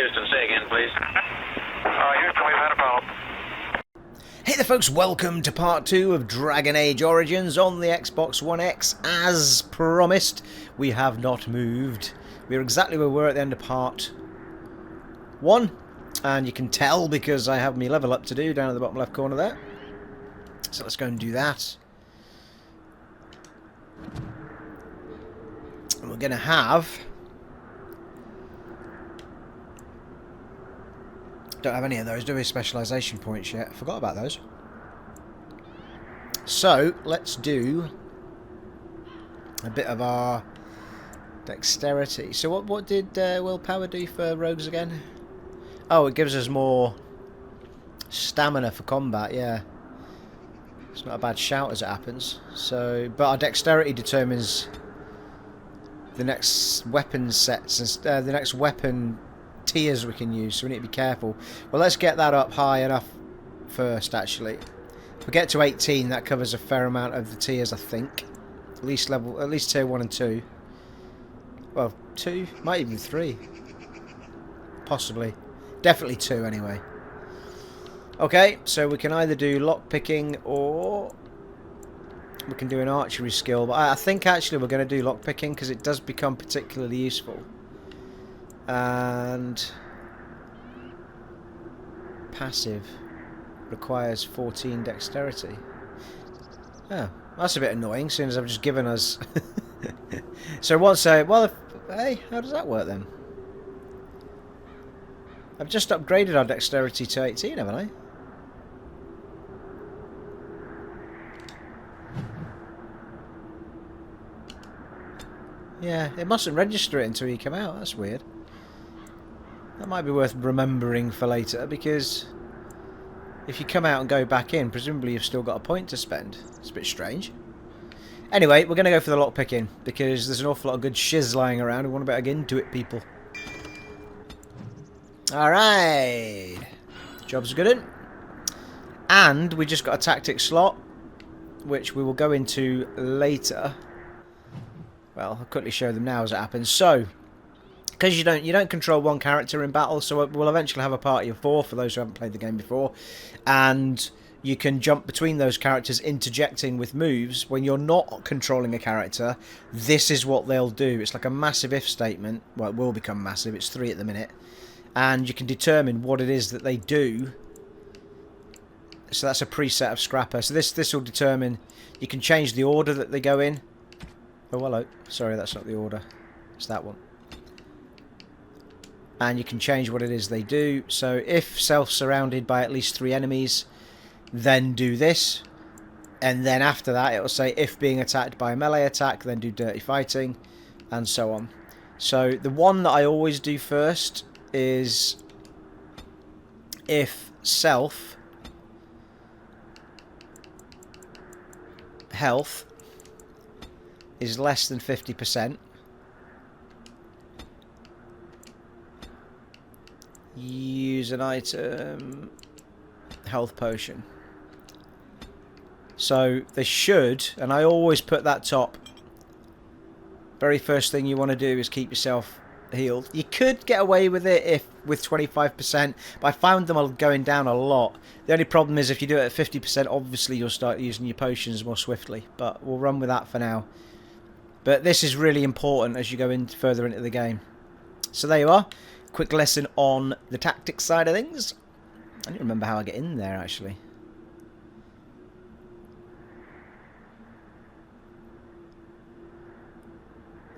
Houston, say again, please. Houston, we've had a problem. Hey there folks, welcome to part 2 of Dragon Age Origins on the Xbox One X. As promised, we have not moved. We're exactly where we were at the end of part 1. And you can tell because I have my level up to do down at the bottom left corner there. So let's go and do that. And we're going to have... Don't have any of those, do we? Specialisation points yet. Forgot about those. So, let's do a bit of our dexterity. So what did willpower do for rogues again? Oh, it gives us more stamina for combat, yeah. It's not a bad shout as it happens. So, but our dexterity determines the next weapon sets, the next weapon tiers we can use, so we need to be careful. Well, let's get that up high enough first, actually. If we get to 18, that covers a fair amount of the tiers, I think. At least tier 1 and 2. Well, 2, might even 3. Possibly. Definitely 2, anyway. Okay, so we can either do lockpicking or we can do an archery skill, but I think actually we're going to do lockpicking because it does become particularly useful. And passive requires 14 dexterity. Oh, that's a bit annoying, seeing as I've just given us. So once I... Well, hey, how does that work then? I've just upgraded our dexterity to 18, haven't I? Yeah, it mustn't register it until you come out. That's weird. That might be worth remembering for later, because if you come out and go back in, presumably you've still got a point to spend. It's a bit strange. Anyway, we're going to go for the lockpicking, because there's an awful lot of good shiz lying around. We want to better get into it, people. Alright. Job's good. And we just got a tactics slot, which we will go into later. Well, I'll quickly show them now as it happens. So, because you don't control one character in battle, so we'll eventually have a party of 4 for those who haven't played the game before, and you can jump between those characters, interjecting with moves. When you're not controlling a character, this is what they'll do. It's like a massive if statement. Well, it will become massive. It's 3 at the minute, and you can determine what it is that they do. So that's a preset of Scrapper. So this will determine. You can change the order that they go in. Oh, hello. Sorry, that's not the order. It's that one. And you can change what it is they do. So if self-surrounded by at least 3 enemies, then do this. And then after that, it will say if being attacked by a melee attack, then do dirty fighting, and so on. So the one that I always do first is if self health is less than 50%. Use an item health potion. So they should, and I always put that top. Very first thing you want to do is keep yourself healed. You could get away with it if with 25%, but I found them going down a lot. The only problem is if you do it at 50%, obviously you'll start using your potions more swiftly, but we'll run with that for now. But this is really important as you go in further into the game. So there you are. Quick lesson on the tactics side of things. I don't remember how I get in there, actually.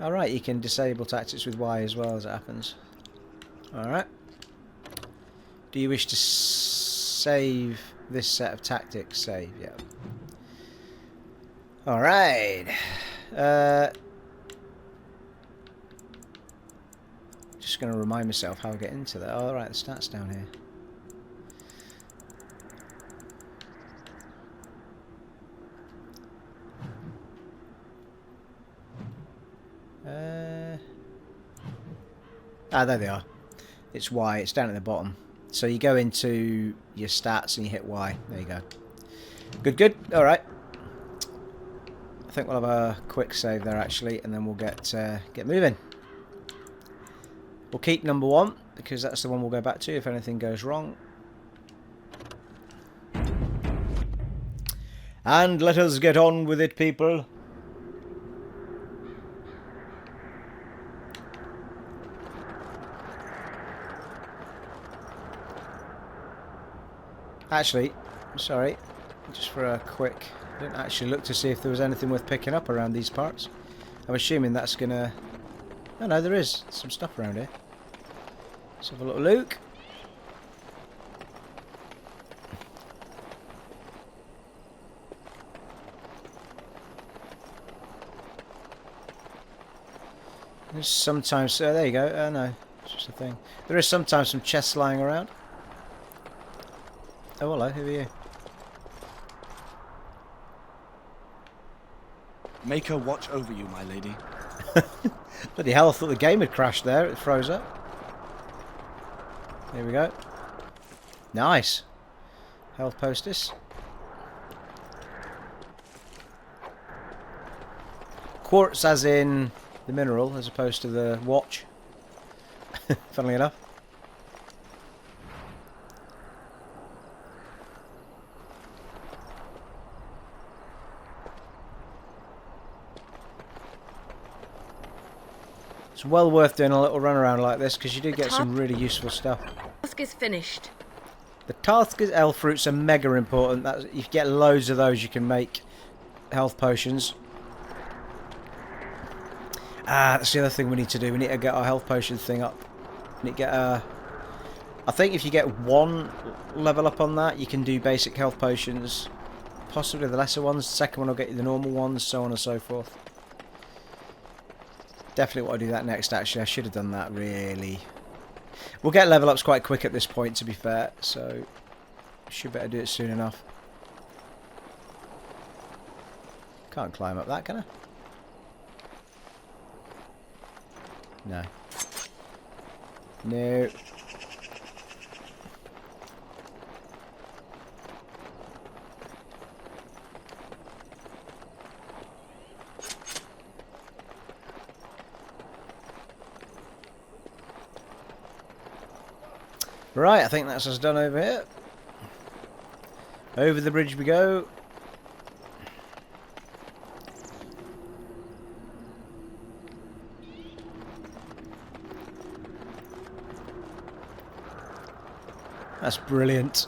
Alright, you can disable tactics with Y as well as it happens. Alright. Do you wish to save this set of tactics? Save, yeah. Alright. Just going to remind myself how I get into that. Oh, right, the stats down here. There they are. It's Y. It's down at the bottom. So you go into your stats and you hit Y. There you go. Good, good. All right. I think we'll have a quick save there actually, and then we'll get moving. We'll keep number 1 because that's the one we'll go back to if anything goes wrong. And let us get on with it, people. Actually, sorry, just for a quick... I didn't actually look to see if there was anything worth picking up around these parts. I'm assuming that's gonna... Oh no, there is some stuff around here. Let's have a little look. There's sometimes... there you go. Oh no, it's just a thing. There is sometimes some chests lying around. Oh hello, who are you? Maker watch over you, my lady. Bloody hell, I thought the game had crashed there. It froze up. Here we go. Nice. Health poultice. Quartz as in the mineral as opposed to the watch. Funnily enough. It's well worth doing a little run around like this because you do get some really useful stuff. The task is finished. The task is elf fruits are mega important. That you get loads of those, you can make health potions. That's the other thing we need to do. We need to get our health potion thing up. We need to get I think if you get 1 level up on that, you can do basic health potions. Possibly the lesser ones. The second one will get you the normal ones, so on and so forth. Definitely want to do that next, actually. I should have done that, really. We'll get level ups quite quick at this point, to be fair, so should better do it soon enough. Can't climb up that, can I? No. No. Right, I think that's us done over here. Over the bridge we go. That's brilliant.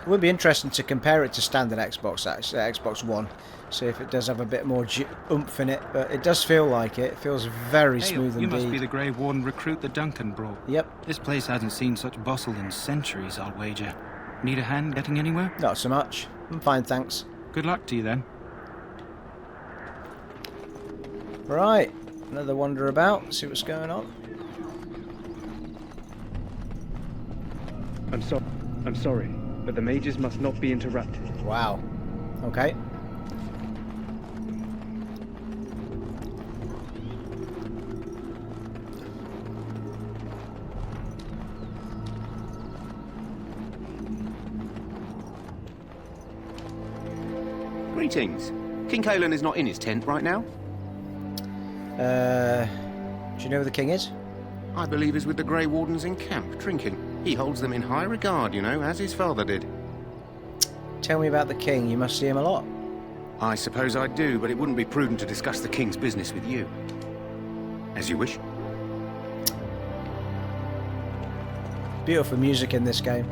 It would be interesting to compare it to standard Xbox, actually, Xbox One. See if it does have a bit more oomph in it, but it does feel like it. It feels very smooth indeed. You must be the Grey Warden recruit the Duncan brought. Yep. This place hasn't seen such bustle in centuries, I'll wager. Need a hand getting anywhere? Not so much. I'm fine, thanks. Good luck to you then. Right, another wander about, see what's going on. I'm sorry, but the mages must not be interrupted. Wow. Okay. Greetings. King Cailan is not in his tent right now? Do you know where the king is? I believe he's with the Grey Wardens in camp, drinking. He holds them in high regard, you know, as his father did. Tell me about the king. You must see him a lot. I suppose I do, but it wouldn't be prudent to discuss the king's business with you. As you wish. Beautiful music in this game.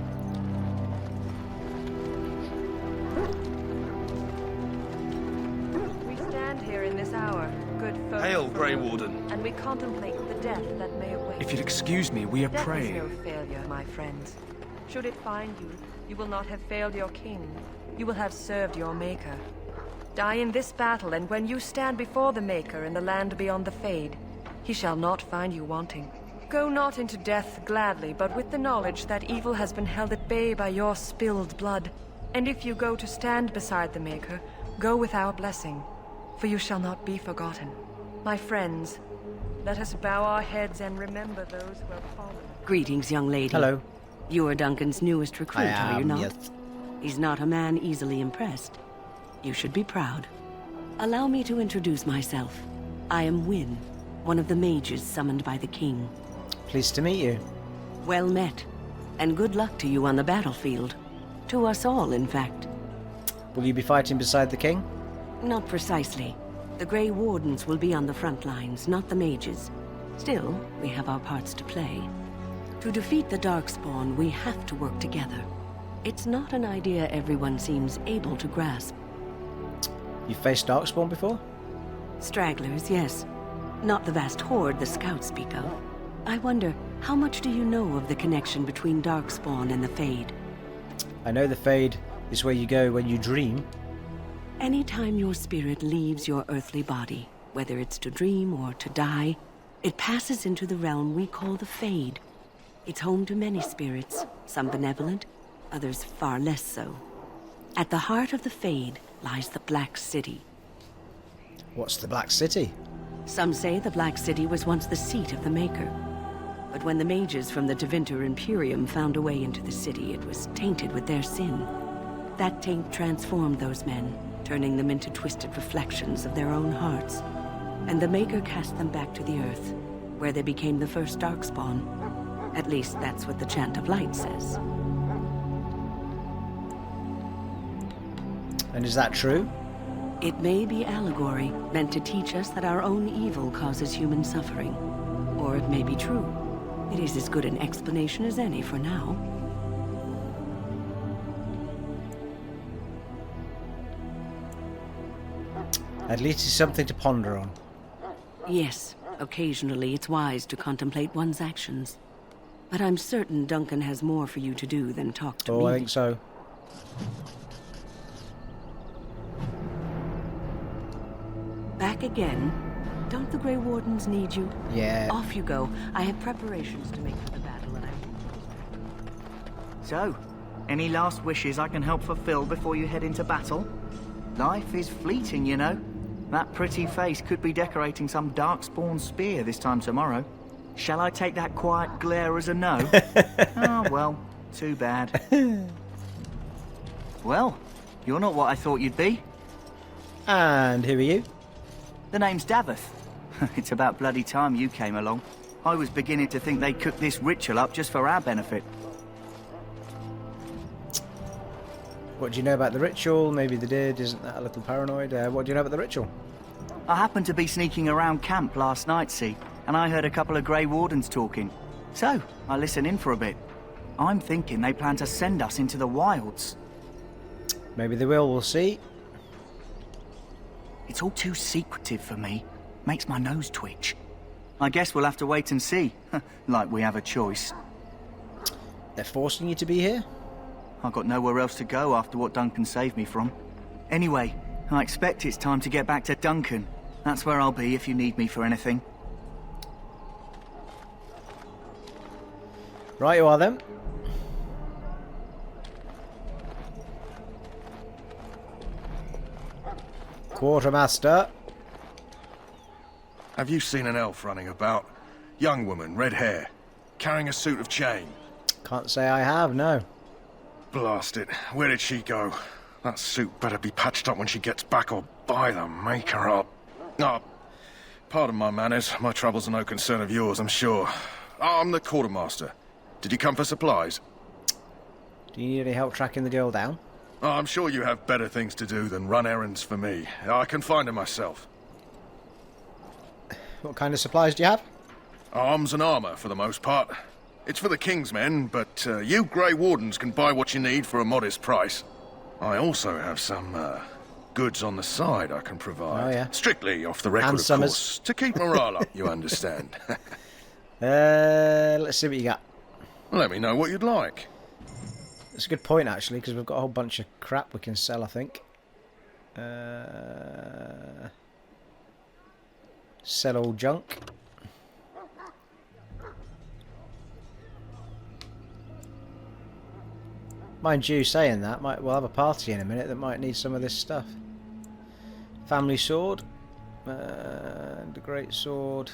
We stand here in this hour, good folk. Hail, Grey Warden. And we contemplate the death that may await. If you'd excuse me, we are Death praying. is no failure, my friends. Should it find you, you will not have failed your king. You will have served your maker. Die in this battle, and when you stand before the Maker in the land beyond the Fade, he shall not find you wanting. Go not into death gladly, but with the knowledge that evil has been held at bay by your spilled blood. And if you go to stand beside the Maker, go with our blessing, for you shall not be forgotten. My friends, let us bow our heads and remember those who have fallen. Greetings, young lady. Hello. You are Duncan's newest recruit, are you not? Yes. He's not a man easily impressed. You should be proud. Allow me to introduce myself. I am Wynne, one of the mages summoned by the king. Pleased to meet you. Well met, and good luck to you on the battlefield. To us all, in fact. Will you be fighting beside the king? Not precisely. The Grey Wardens will be on the front lines, not the mages. Still, we have our parts to play. To defeat the Darkspawn, we have to work together. It's not an idea everyone seems able to grasp. You faced Darkspawn before? Stragglers, yes. Not the vast horde the scouts speak of. I wonder, how much do you know of the connection between Darkspawn and the Fade? I know the Fade is where you go when you dream. Anytime your spirit leaves your earthly body, whether it's to dream or to die, it passes into the realm we call the Fade. It's home to many spirits, some benevolent, others far less so. At the heart of the Fade lies the Black City. What's the Black City? Some say the Black City was once the seat of the Maker. But when the mages from the Tevinter Imperium found a way into the city, it was tainted with their sin. That taint transformed those men, turning them into twisted reflections of their own hearts. And the Maker cast them back to the Earth, where they became the first Darkspawn. At least that's what the Chant of Light says. And is that true? It may be allegory, meant to teach us that our own evil causes human suffering. Or it may be true. It is as good an explanation as any for now. At least it's something to ponder on. Yes, occasionally it's wise to contemplate one's actions. But I'm certain Duncan has more for you to do than talk to me. Oh, I think so. Back again? Don't the Grey Wardens need you? Yeah. Off you go. I have preparations to make for the battle, and So, any last wishes I can help fulfill before you head into battle? Life is fleeting, you know. That pretty face could be decorating some Darkspawn spear this time tomorrow. Shall I take that quiet glare as a no? Oh, well, too bad. Well, you're not what I thought you'd be. And who are you? The name's Daveth. It's about bloody time you came along. I was beginning to think they cooked this ritual up just for our benefit. What do you know about the ritual? Maybe they did. Isn't that a little paranoid? What do you know about the ritual? I happened to be sneaking around camp last night, see, and I heard a couple of Grey Wardens talking. So, I listened in for a bit. I'm thinking they plan to send us into the wilds. Maybe they will. We'll see. It's all too secretive for me. Makes my nose twitch. I guess we'll have to wait and see. Like we have a choice. They're forcing you to be here? I've got nowhere else to go after what Duncan saved me from. Anyway, I expect it's time to get back to Duncan. That's where I'll be if you need me for anything. Right you are then. Quartermaster. Have you seen an elf running about? Young woman, red hair, carrying a suit of chain. Can't say I have, no. Blast it. Where did she go? That suit better be patched up when she gets back or by the maker up. Ah, pardon my manners. My troubles are no concern of yours, I'm sure. I'm the quartermaster. Did you come for supplies? Do you need any help tracking the girl down? Oh, I'm sure you have better things to do than run errands for me. I can find her myself. What kind of supplies do you have? Arms and armour, for the most part. It's for the King's men, but you Grey Wardens can buy what you need for a modest price. I also have some goods on the side I can provide. Oh, yeah. Strictly off the record, And of Summers. course. To keep morale up, you understand. Let's see what you got. Let me know what you'd like. It's a good point, actually, because we've got a whole bunch of crap we can sell, I think. Sell all junk. Mind you, saying that, we'll have a party in a minute that might need some of this stuff. Family sword. And a great sword.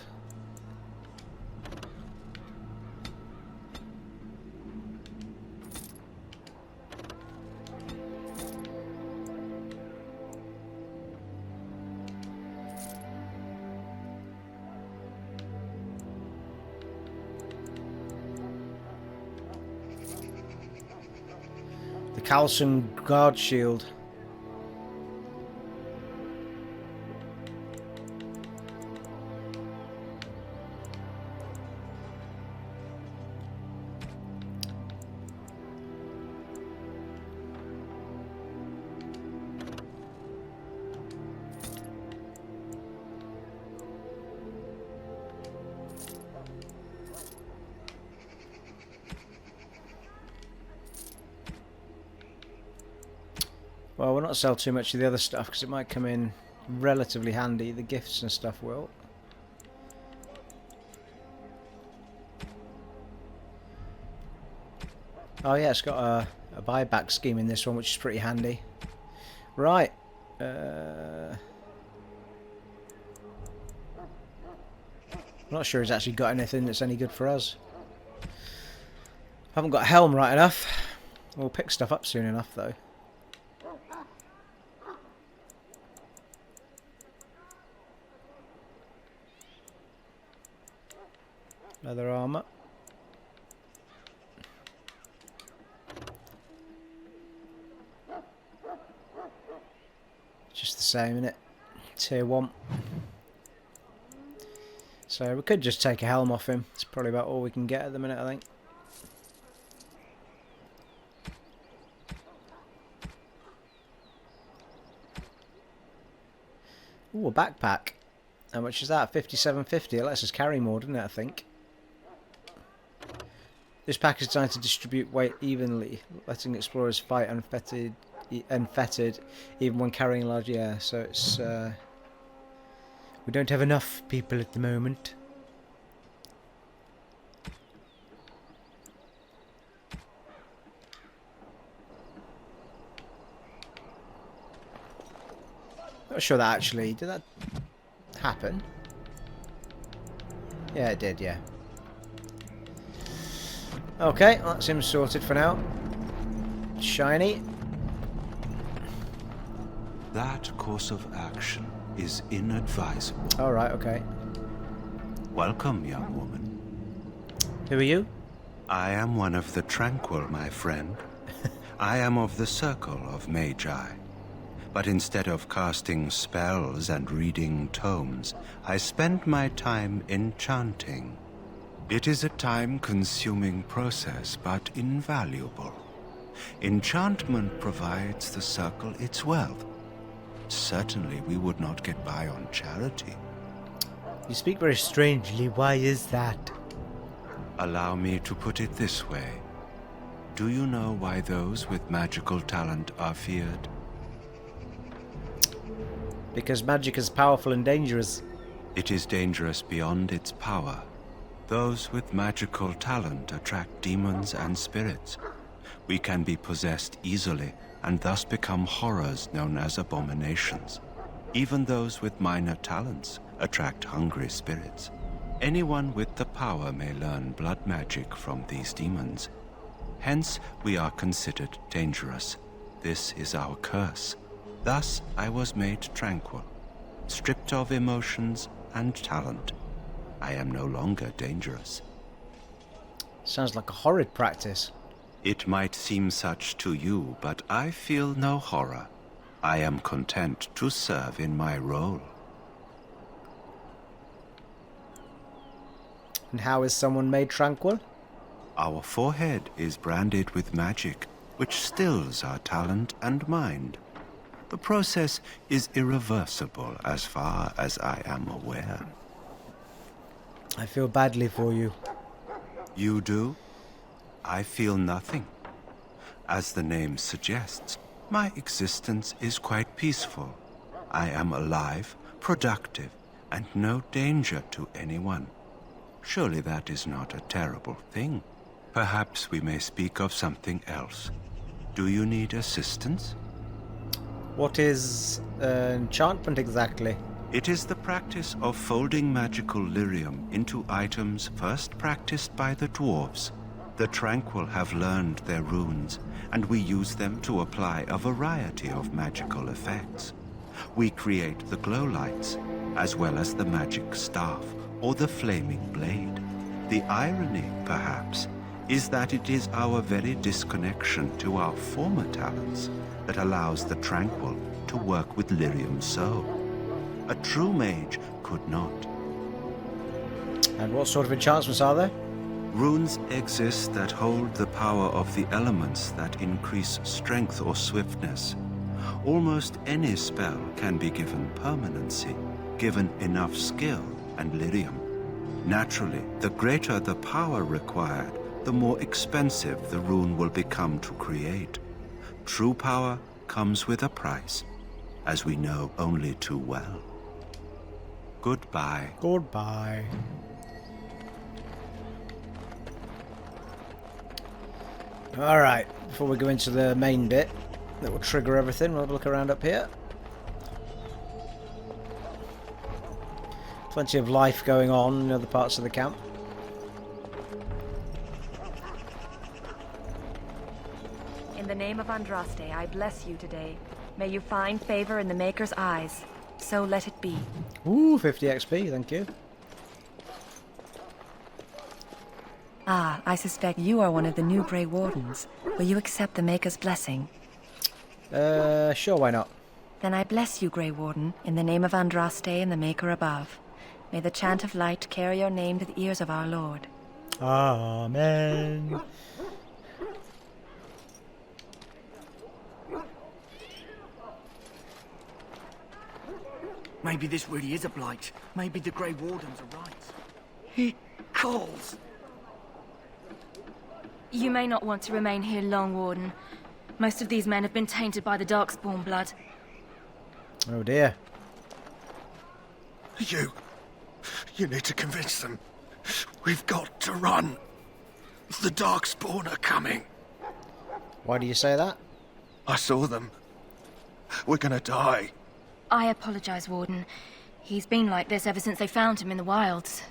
Calcium guard shield. Well, we'll not sell too much of the other stuff because it might come in relatively handy. The gifts and stuff will. Oh yeah, it's got a buyback scheme in this one, which is pretty handy. Right. I'm not sure he's actually got anything that's any good for us. Haven't got a helm right enough. We'll pick stuff up soon enough though. Leather armor. Just the same, innit? Tier 1. So we could just take a helm off him. It's probably about all we can get at the minute, I think. Ooh, a backpack. How much is that? 57.50. It lets us carry more, doesn't it, I think? This pack is designed to distribute weight evenly, letting explorers fight unfettered, even when carrying large. Yeah, so it's we don't have enough people at the moment. Not sure that actually did that happen. Yeah, it did. Yeah. Okay, that's him sorted for now. Shiny. That course of action is inadvisable. Alright, okay. Welcome, young woman. Who are you? I am one of the Tranquil, my friend. I am of the Circle of Magi. But instead of casting spells and reading tomes, I spend my time enchanting. It is a time-consuming process, but invaluable. Enchantment provides the Circle its wealth. Certainly we would not get by on charity. You speak very strangely. Why is that? Allow me to put it this way. Do you know why those with magical talent are feared? Because magic is powerful and dangerous. It is dangerous beyond its power. Those with magical talent attract demons and spirits. We can be possessed easily and thus become horrors known as abominations. Even those with minor talents attract hungry spirits. Anyone with the power may learn blood magic from these demons. Hence, we are considered dangerous. This is our curse. Thus, I was made tranquil, stripped of emotions and talent. I am no longer dangerous. Sounds like a horrid practice. It might seem such to you, but I feel no horror. I am content to serve in my role. And how is someone made tranquil? Our forehead is branded with magic, which stills our talent and mind. The process is irreversible as far as I am aware. I feel badly for you. You do? I feel nothing. As the name suggests, my existence is quite peaceful. I am alive, productive, and no danger to anyone. Surely that is not a terrible thing. Perhaps we may speak of something else. Do you need assistance? What is enchantment exactly? It is the practice of folding magical lyrium into items first practiced by the dwarves. The Tranquil have learned their runes, and we use them to apply a variety of magical effects. We create the glow lights, as well as the magic staff or the flaming blade. The irony, perhaps, is that it is our very disconnection to our former talents that allows the Tranquil to work with lyrium so. A true mage could not. And what sort of enchantments are there? Runes exist that hold the power of the elements that increase strength or swiftness. Almost any spell can be given permanency, given enough skill and lyrium. Naturally, the greater the power required, the more expensive the rune will become to create. True power comes with a price, as we know only too well. Goodbye. Goodbye. Alright, before we go into the main bit that will trigger everything, we'll have a look around up here. Plenty of life going on in other parts of the camp. In the name of Andraste, I bless you today. May you find favor in the Maker's eyes. So let it be. Ooh, 50 XP, thank you. Ah, I suspect you are one of the new Grey Wardens. Will you accept the Maker's blessing? Sure, why not? Then I bless you, Grey Warden, in the name of Andraste and the Maker above. May the chant of light carry your name to the ears of our Lord. Amen. Maybe this really is a blight. Maybe the Grey Wardens are right. He calls. You may not want to remain here long, Warden. Most of these men have been tainted by the Darkspawn blood. Oh dear. You need to convince them. We've got to run. The Darkspawn are coming. Why do you say that? I saw them. We're gonna die. I apologize, Warden. He's been like this ever since they found him in the wilds.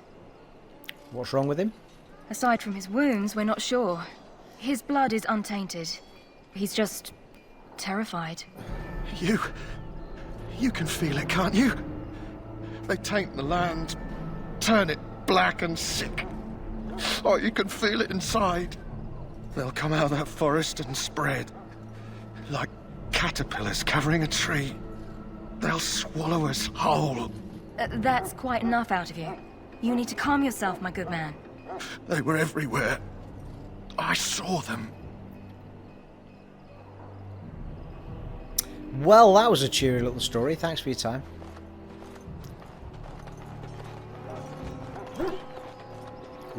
What's wrong with him? Aside from his wounds, we're not sure. His blood is untainted. He's just terrified. You can feel it, can't you? They taint the land, turn it black and sick. Oh, you can feel it inside. They'll come out of that forest and spread. Like caterpillars covering a tree. They'll swallow us whole. That's quite enough out of you. You need to calm yourself, my good man. They were everywhere. I saw them. Well, that was a cheery little story. Thanks for your time.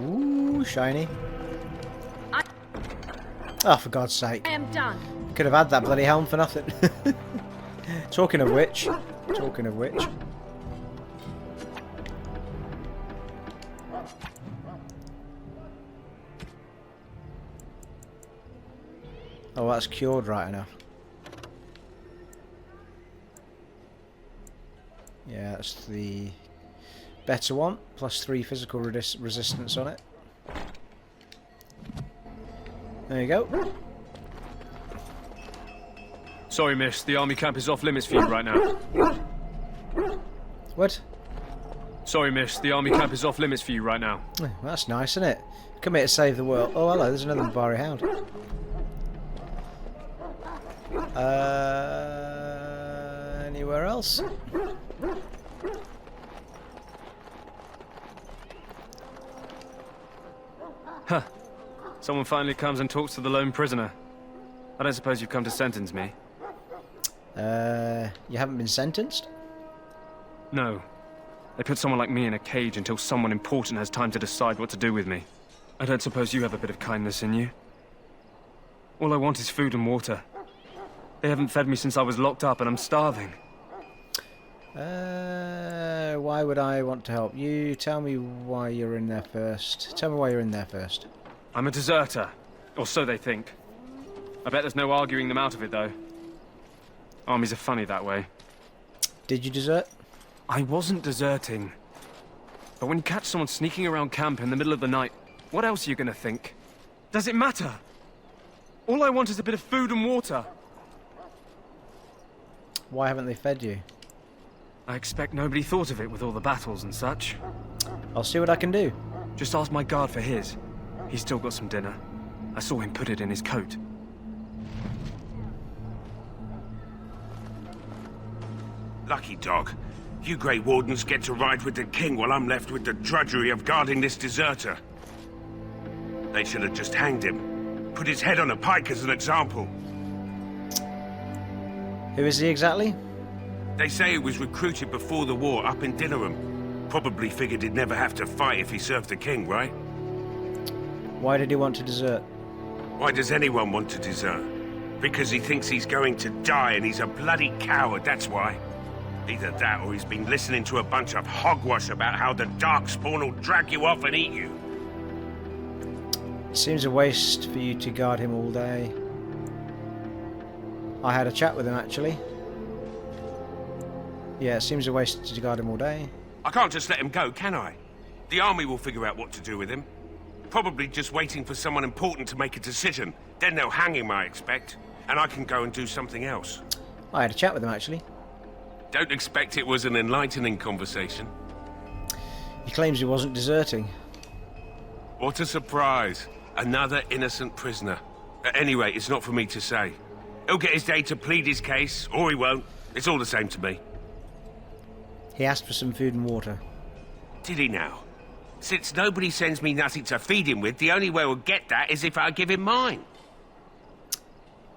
Ooh, shiny. Oh, for God's sake. I am done. Could have had that bloody helm for nothing. Talking of which. Oh, that's cured right enough. Yeah, that's the better one. +3 physical resistance on it. There you go. Sorry, miss. The army camp is off limits for you right now. What? Sorry, miss. The army camp is off limits for you right now. Oh, that's nice, isn't it? Come here to save the world. Oh, hello. There's another Bari Hound. Anywhere else? Huh. Someone finally comes and talks to the lone prisoner. I don't suppose you've come to sentence me? You haven't been sentenced? No. They put someone like me in a cage until someone important has time to decide what to do with me. I don't suppose you have a bit of kindness in you? All I want is food and water. They haven't fed me since I was locked up and I'm starving. Why would I want to help you? Tell me why you're in there first. Tell me why you're in there first. I'm a deserter. Or so they think. I bet there's no arguing them out of it, though. Armies are funny that way. Did you desert? I wasn't deserting. But when you catch someone sneaking around camp in the middle of the night, what else are you gonna think? Does it matter? All I want is a bit of food and water. Why haven't they fed you? I expect nobody thought of it with all the battles and such. I'll see what I can do. Just ask my guard for his. He's still got some dinner. I saw him put it in his coat. Lucky dog. You Grey Wardens get to ride with the king while I'm left with the drudgery of guarding this deserter. They should have just hanged him. Put his head on a pike as an example. Who is he exactly? They say he was recruited before the war up in Dinnerham. Probably figured he'd never have to fight if he served the king, right? Why did he want to desert? Why does anyone want to desert? Because he thinks he's going to die and he's a bloody coward, that's why. Either that or he's been listening to a bunch of hogwash about how the Darkspawn will drag you off and eat you. It seems a waste for you to guard him all day. I had a chat with him actually. Yeah, it seems a waste to guard him all day. I can't just let him go, can I? The army will figure out what to do with him. Probably just waiting for someone important to make a decision. Then they'll hang him, I expect. And I can go and do something else. I had a chat with him actually. Don't expect it was an enlightening conversation. He claims he wasn't deserting. What a surprise. Another innocent prisoner. At any rate, it's not for me to say. He'll get his day to plead his case, or he won't. It's all the same to me. He asked for some food and water. Did he now? Since nobody sends me nothing to feed him with, the only way we'll get that is if I give him mine.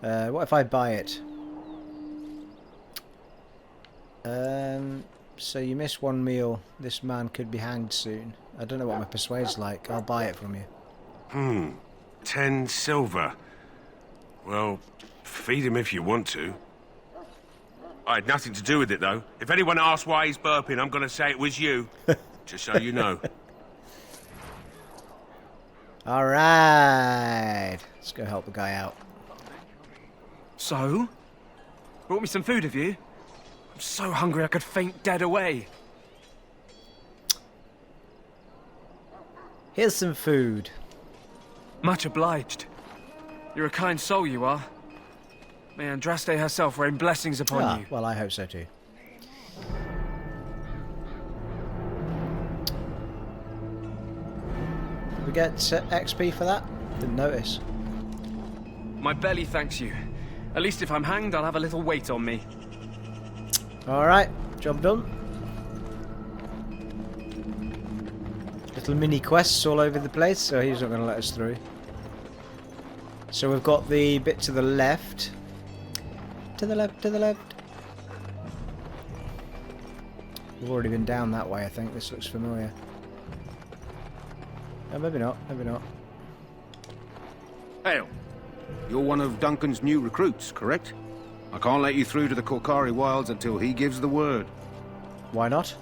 What if I buy it? So you miss one meal. This man could be hanged soon. I don't know what my persuade's like. I'll buy it from you. 10 silver. Well, feed him if you want to. I had nothing to do with it, though. If anyone asks why he's burping, I'm going to say it was you. Just so you know. Alright. Let's go help the guy out. So? Brought me some food, have you? I'm so hungry I could faint dead away. Here's some food. Much obliged. You're a kind soul, you are. May Andraste herself rain blessings upon you. Well, I hope so too. Did we get XP for that? Didn't notice. My belly thanks you. At least if I'm hanged, I'll have a little weight on me. Alright, job done. Little mini quests all over the place, so he's not going to let us through. So we've got the bit to the left. To the left, to the left. We've already been down that way, I think. This looks familiar. Oh, maybe not, maybe not. Hail. You're one of Duncan's new recruits, correct? I can't let you through to the Korcari Wilds until he gives the word. Why not?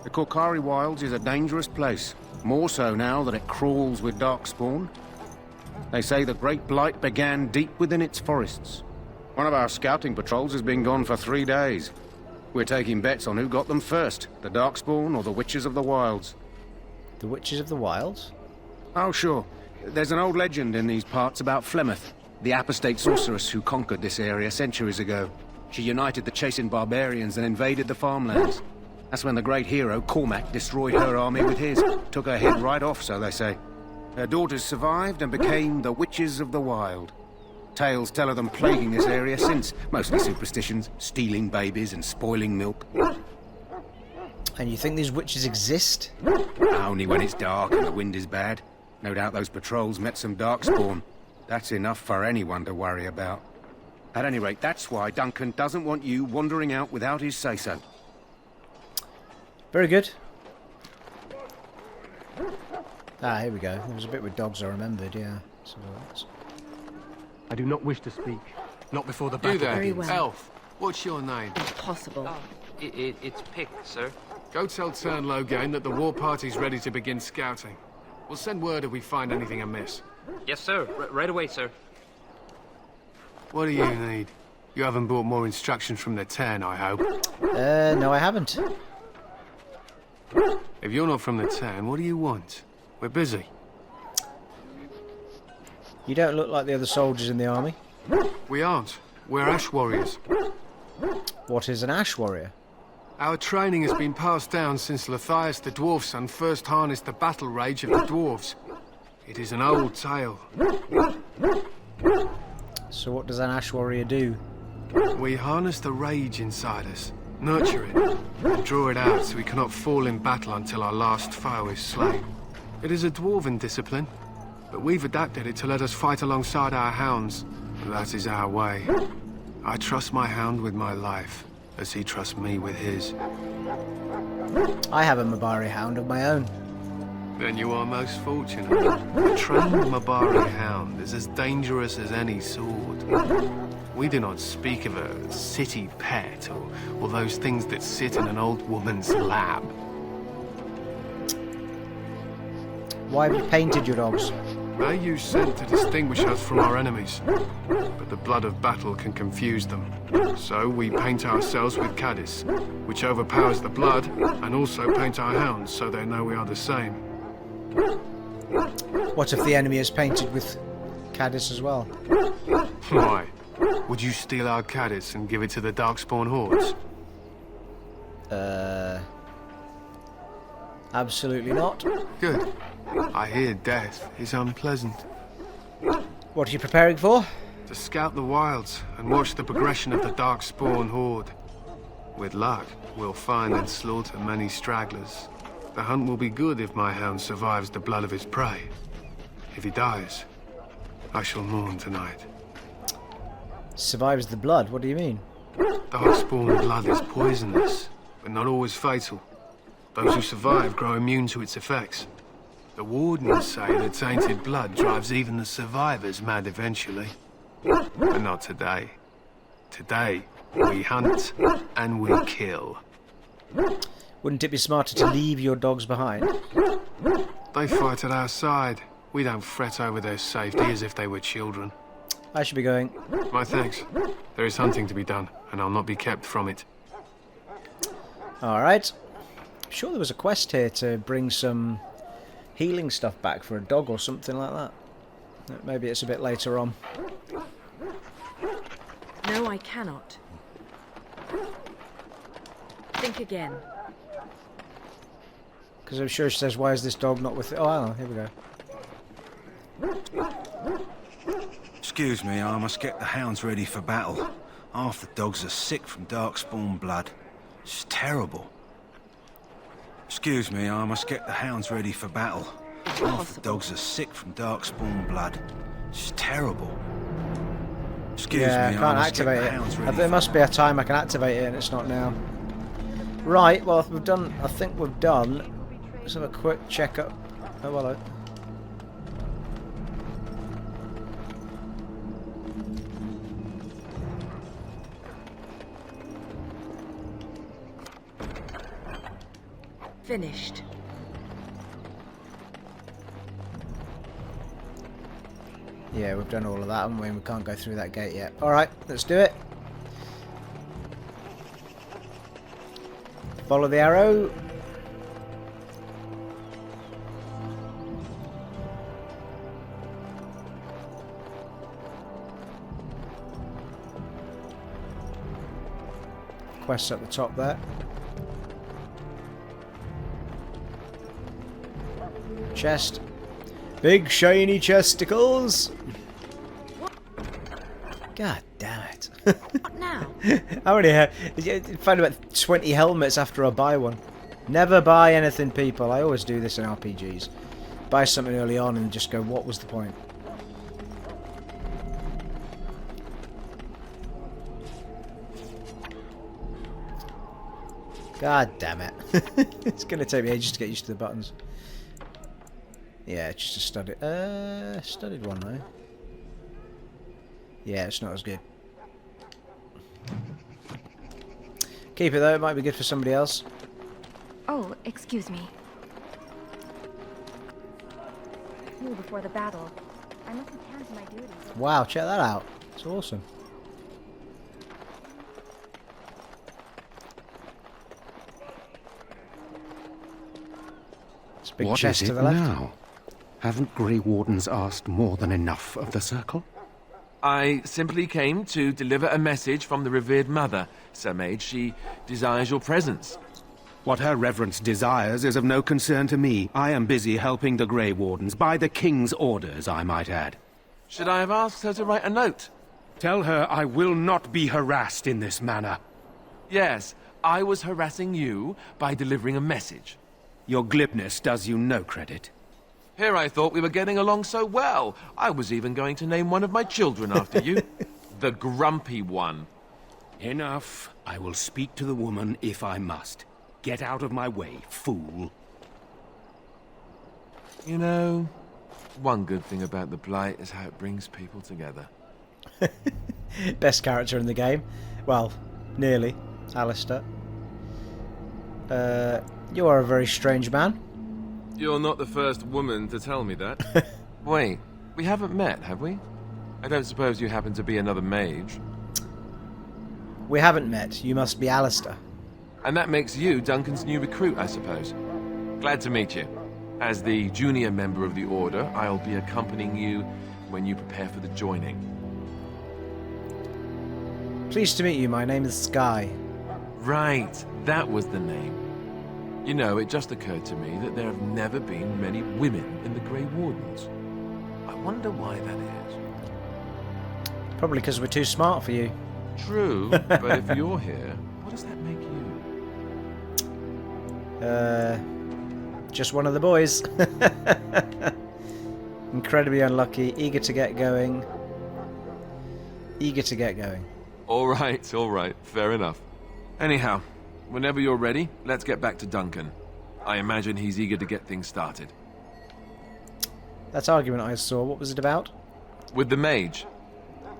The Korcari Wilds is a dangerous place. More so now that it crawls with Darkspawn. They say the Great Blight began deep within its forests. One of our scouting patrols has been gone for 3 days. We're taking bets on who got them first, the Darkspawn or the Witches of the Wilds. The Witches of the Wilds? Oh, sure. There's an old legend in these parts about Flemeth, the apostate sorceress who conquered this area centuries ago. She united the chasing barbarians and invaded the farmlands. That's when the great hero, Cormac, destroyed her army with his. Took her head right off, so they say. Her daughters survived and became the Witches of the Wild. Tales tell of them plaguing this area since. Mostly superstitions, stealing babies and spoiling milk. And you think these witches exist? Only when it's dark and the wind is bad. No doubt those patrols met some Darkspawn. That's enough for anyone to worry about. At any rate, that's why Duncan doesn't want you wandering out without his say-so. Very good. Ah, here we go. There was a bit with dogs I remembered, yeah. So that's... I do not wish to speak. Not before the battle. Very well. Elf, what's your name? Impossible. It's Pick, sir. Go tell Turn Loghain that the war party's ready to begin scouting. We'll send word if we find anything amiss. Yes, sir. Right away, sir. What do you need? You haven't brought more instructions from the 10, I hope. No, I haven't. If you're not from the 10, what do you want? We're busy. You don't look like the other soldiers in the army. We aren't. We're Ash Warriors. What is an Ash Warrior? Our training has been passed down since Lathias the Dwarf's son first harnessed the battle rage of the dwarves. It is an old tale. So what does an Ash Warrior do? We harness the rage inside us, nurture it, and draw it out so we cannot fall in battle until our last foe is slain. It is a dwarven discipline, but we've adapted it to let us fight alongside our hounds. That is our way. I trust my hound with my life, as he trusts me with his. I have a Mabari hound of my own. Then you are most fortunate. A trained Mabari hound is as dangerous as any sword. We do not speak of a city pet or those things that sit in an old woman's lap. Why have you painted your dogs? They use scent to distinguish us from our enemies, but the blood of battle can confuse them. So we paint ourselves with Caddis, which overpowers the blood, and also paint our hounds so they know we are the same. What if the enemy is painted with Caddis as well? Why? Would you steal our Caddis and give it to the Darkspawn hordes? Absolutely not. Good. I hear death is unpleasant. What are you preparing for? To scout the wilds and watch the progression of the Darkspawn horde. With luck, we'll find and slaughter many stragglers. The hunt will be good if my hound survives the blood of his prey. If he dies, I shall mourn tonight. Survives the blood? What do you mean? Darkspawn blood is poisonous, but not always fatal. Those who survive grow immune to its effects. The wardens say that tainted blood drives even the survivors mad eventually. But not today. Today, we hunt and we kill. Wouldn't it be smarter to leave your dogs behind? They fight at our side. We don't fret over their safety as if they were children. I should be going. My thanks. There is hunting to be done, and I'll not be kept from it. Alright. I'm sure there was a quest here to bring some healing stuff back for a dog or something like that. Maybe it's a bit later on. No, I cannot. Think again. Because I'm sure she says, why is this dog not with it? Oh, here we go. Excuse me, I must get the hounds ready for battle. Half the dogs are sick from Darkspawn blood. It's terrible. Excuse me, I must get the hounds ready for battle. Half the dogs are sick from Darkspawn blood. It's terrible. Excuse me, I can't activate it. There must be a time I can activate it and it's not now. Right, well we've done, I think we've done. Let's have a quick check up. Oh, hello. Finished. Yeah, we've done all of that, haven't we? We can't go through that gate yet. Alright, let's do it. Follow the arrow. Quest at the top there. Chest. Big shiny chesticles. God damn it. What now? I already have. Find about 20 helmets after I buy one. Never buy anything, people. I always do this in RPGs. Buy something early on and just go, what was the point? God damn it. It's going to take me ages to get used to the buttons. Yeah, it's just a studied one though. Yeah, it's not as good. Keep it though, it might be good for somebody else. Oh, excuse me. Before the battle, I must attend to my duties. Wow, check that out. It's awesome. It's a big What chest is to it the left. now? Haven't Grey Wardens asked more than enough of the Circle? I simply came to deliver a message from the revered mother, Sir Mage. She desires your presence. What her reverence desires is of no concern to me. I am busy helping the Grey Wardens, by the King's orders, I might add. Should I have asked her to write a note? Tell her I will not be harassed in this manner. Yes, I was harassing you by delivering a message. Your glibness does you no credit. Here I thought we were getting along so well. I was even going to name one of my children after you. The grumpy one. Enough. I will speak to the woman if I must. Get out of my way, fool. You know, one good thing about the Blight is how it brings people together. Best character in the game. Well, nearly. Alistair. You are a very strange man. You're not the first woman to tell me that. Wait, we haven't met, have we? I don't suppose you happen to be another mage? We haven't met. You must be Alistair. And that makes you Duncan's new recruit, I suppose. Glad to meet you. As the junior member of the Order, I'll be accompanying you when you prepare for the joining. Pleased to meet you. My name is Sky. Right, that was the name. You know, it just occurred to me that there have never been many women in the Grey Wardens. I wonder why that is. Probably because we're too smart for you. True, but if you're here, what does that make you? Just one of the boys. Incredibly unlucky, eager to get going. Eager to get going. All right, fair enough. Anyhow, whenever you're ready, let's get back to Duncan. I imagine he's eager to get things started. That argument I saw, what was it about? With the mage.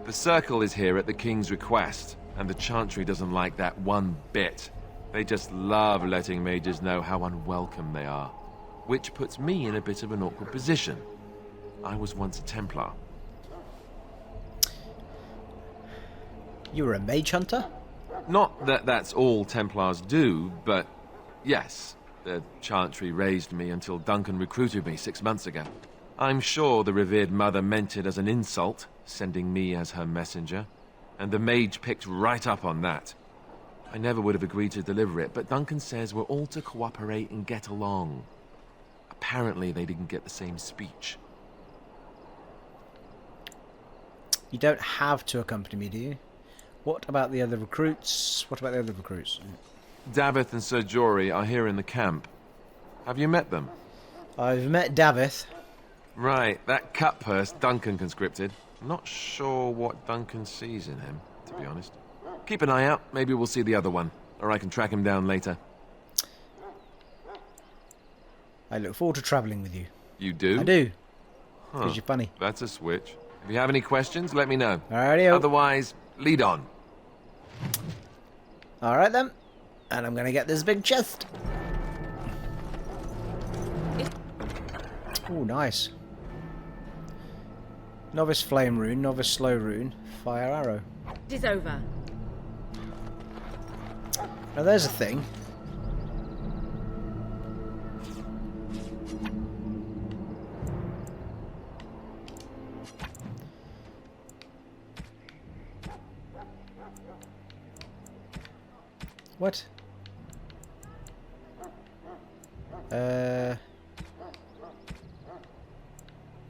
The Circle is here at the King's request, and the Chantry doesn't like that one bit. They just love letting mages know how unwelcome they are. Which puts me in a bit of an awkward position. I was once a Templar. You were a mage hunter? Not that that's all Templars do, but yes. The Chantry raised me until Duncan recruited me 6 months ago. I'm sure the revered mother meant it as an insult, sending me as her messenger, and the mage picked right up on that. I never would have agreed to deliver it, but Duncan says we're all to cooperate and get along. Apparently they didn't get the same speech. You don't have to accompany me, do you? What about the other recruits? Davith and Sir Jory are here in the camp. Have you met them? I've met Davith. Right, that cut-purse Duncan conscripted. I'm not sure what Duncan sees in him, to be honest. Keep an eye out, maybe we'll see the other one, or I can track him down later. I look forward to travelling with you. You do? I do. Huh. Because you're funny. That's a switch. If you have any questions, let me know. Alrighty. Otherwise, lead on. Alright then. And I'm going to get this big chest. Oh, nice. Novice flame rune, novice slow rune, fire arrow. It is over. Now there's a thing. What?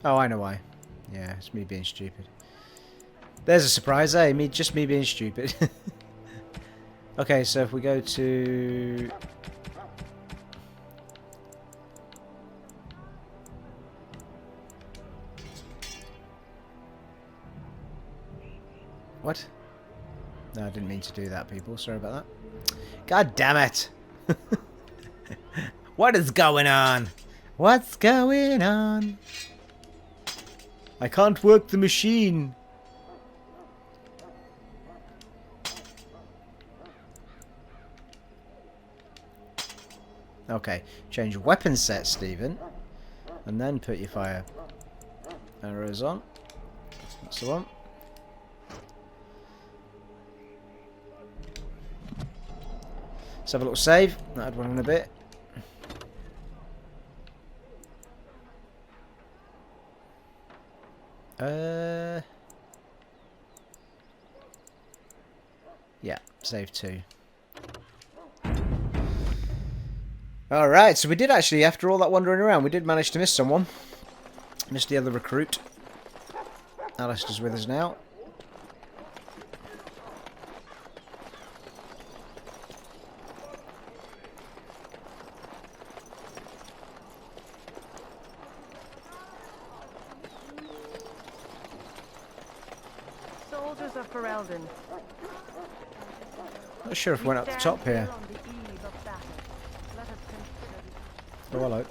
Oh, I know why. Yeah, it's me being stupid. There's a surprise, eh? Just me being stupid. Okay, so if we go to... What? No, I didn't mean to do that, people. Sorry about that. God damn it! What is going on? What's going on? I can't work the machine. Okay, change weapon set, Stephen. And then put your fire arrows on. That's the one. Let's have a little save. I'll add one in a bit. Yeah, save 2. Alright, so we did actually, after all that wandering around, we did manage to miss someone. Missed the other recruit. Alistair's with us now. Soldiers of Ferelden. Not sure if we went up the top here. Oh, hello.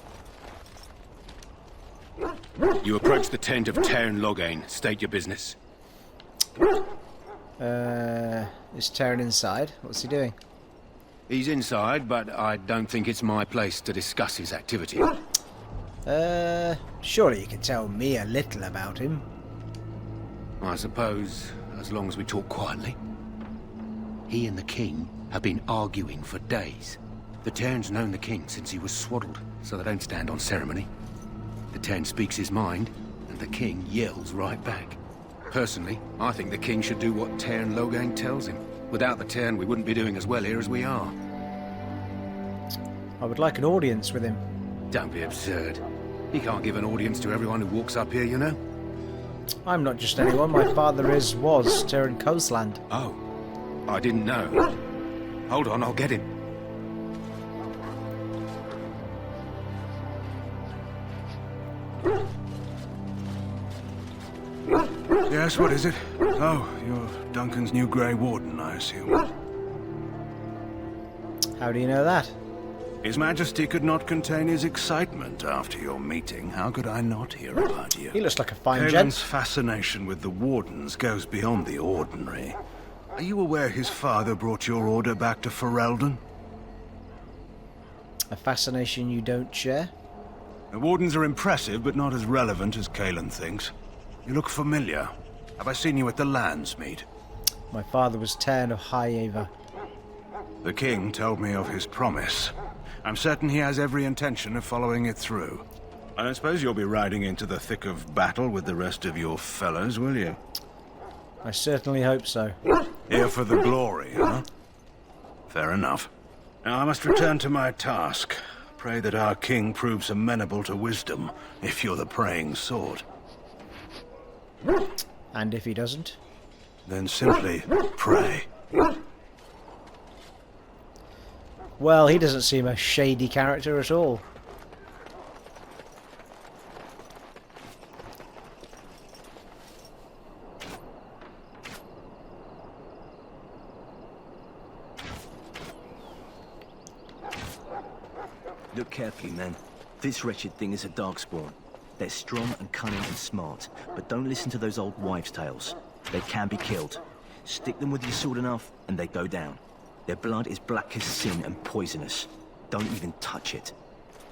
You approach the tent of Tairn Loghain. State your business. Is Tairn inside? What's he doing? He's inside, but I don't think it's my place to discuss his activity. Surely you can tell me a little about him. I suppose, as long as we talk quietly. He and the king have been arguing for days. The Tairn's known the king since he was swaddled, so they don't stand on ceremony. The Tairn speaks his mind, and the king yells right back. Personally, I think the king should do what Tairn Loghain tells him. Without the Tairn, we wouldn't be doing as well here as we are. I would like an audience with him. Don't be absurd. He can't give an audience to everyone who walks up here, you know? I'm not just anyone. My father was Tairn Coastland. Oh, I didn't know. Hold on, I'll get him. Yes, what is it? Oh, you're Duncan's new Grey Warden, I assume. How do you know that? His Majesty could not contain his excitement after your meeting. How could I not hear about you? He looks like a fine Cailan's gent. fascination with the Wardens goes beyond the ordinary. Are you aware his father brought your order back to Ferelden? A fascination you don't share? The Wardens are impressive, but not as relevant as Cailan thinks. You look familiar. Have I seen you at the Lands meet? My father was Tairn of High-Ava. The king told me of his promise. I'm certain he has every intention of following it through. I don't suppose you'll be riding into the thick of battle with the rest of your fellows, will you? I certainly hope so. Here for the glory, huh? Fair enough. Now I must return to my task. Pray that our king proves amenable to wisdom, if you're the praying sort. And if he doesn't? Then simply pray. Well, he doesn't seem a shady character at all. Look carefully, men. This wretched thing is a darkspawn. They're strong and cunning and smart, but don't listen to those old wives' tales. They can be killed. Stick them with your sword enough, and they go down. Their blood is black as sin and poisonous. Don't even touch it.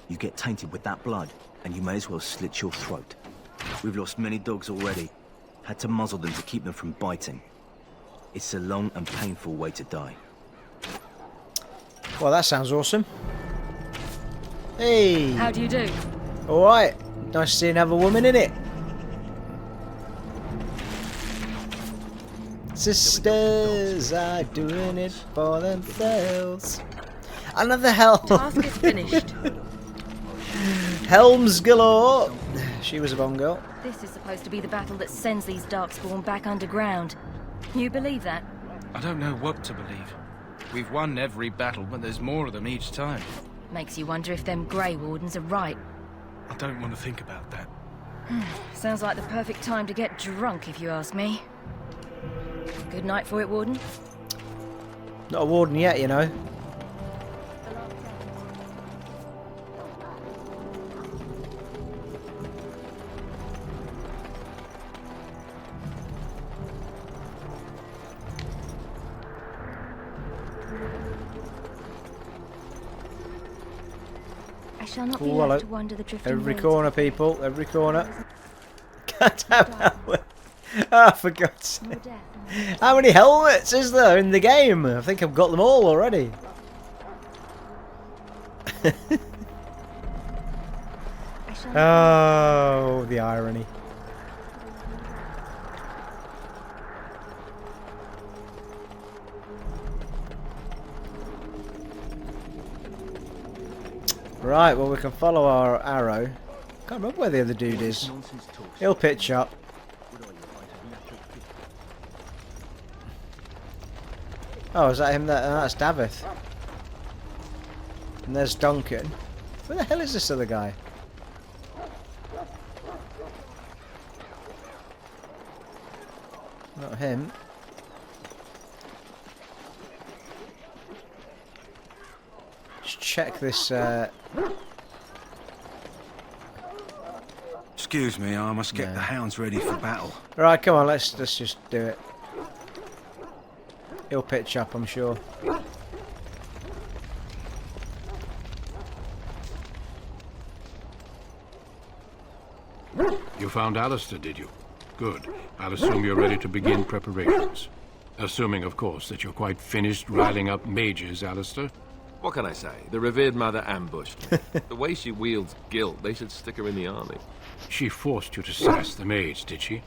You get tainted with that blood, and you may as well slit your throat. We've lost many dogs already. Had to muzzle them to keep them from biting. It's a long and painful way to die. Well, that sounds awesome. Hey! How do you do? Alright. Nice seeing another woman in it. Sisters are doing it for themselves. Another helm. Task is finished. Helms galore. She was a bomb girl. This is supposed to be the battle that sends these darkspawn back underground. You believe that? I don't know what to believe. We've won every battle, but there's more of them each time. Makes you wonder if them Grey Wardens are right. I don't want to think about that. Sounds like the perfect time to get drunk, if you ask me. Good night for it, Warden. Not a warden yet, you know. I shall not be Hello. left to wander the drifting Every roads. corner, people. Every corner. Can't have helmet. Ah, for God's sake. How many helmets is there in the game? I think I've got them all already. Oh, the irony. Right, well we can follow our arrow. Can't remember where the other dude is. He'll pitch up. Oh, is that him there? That's Davith. And there's Duncan. Where the hell is this other guy? Not him. Just check this. Excuse me, I must get the hounds ready for battle. Right, come on, let's just do it. He'll pitch up, I'm sure. You found Alistair, did you? Good. I'll assume you're ready to begin preparations. Assuming, of course, that you're quite finished riling up mages, Alistair. What can I say? The revered mother ambushed me. The way she wields guilt, they should stick her in the army. She forced you to sass the mage, did she?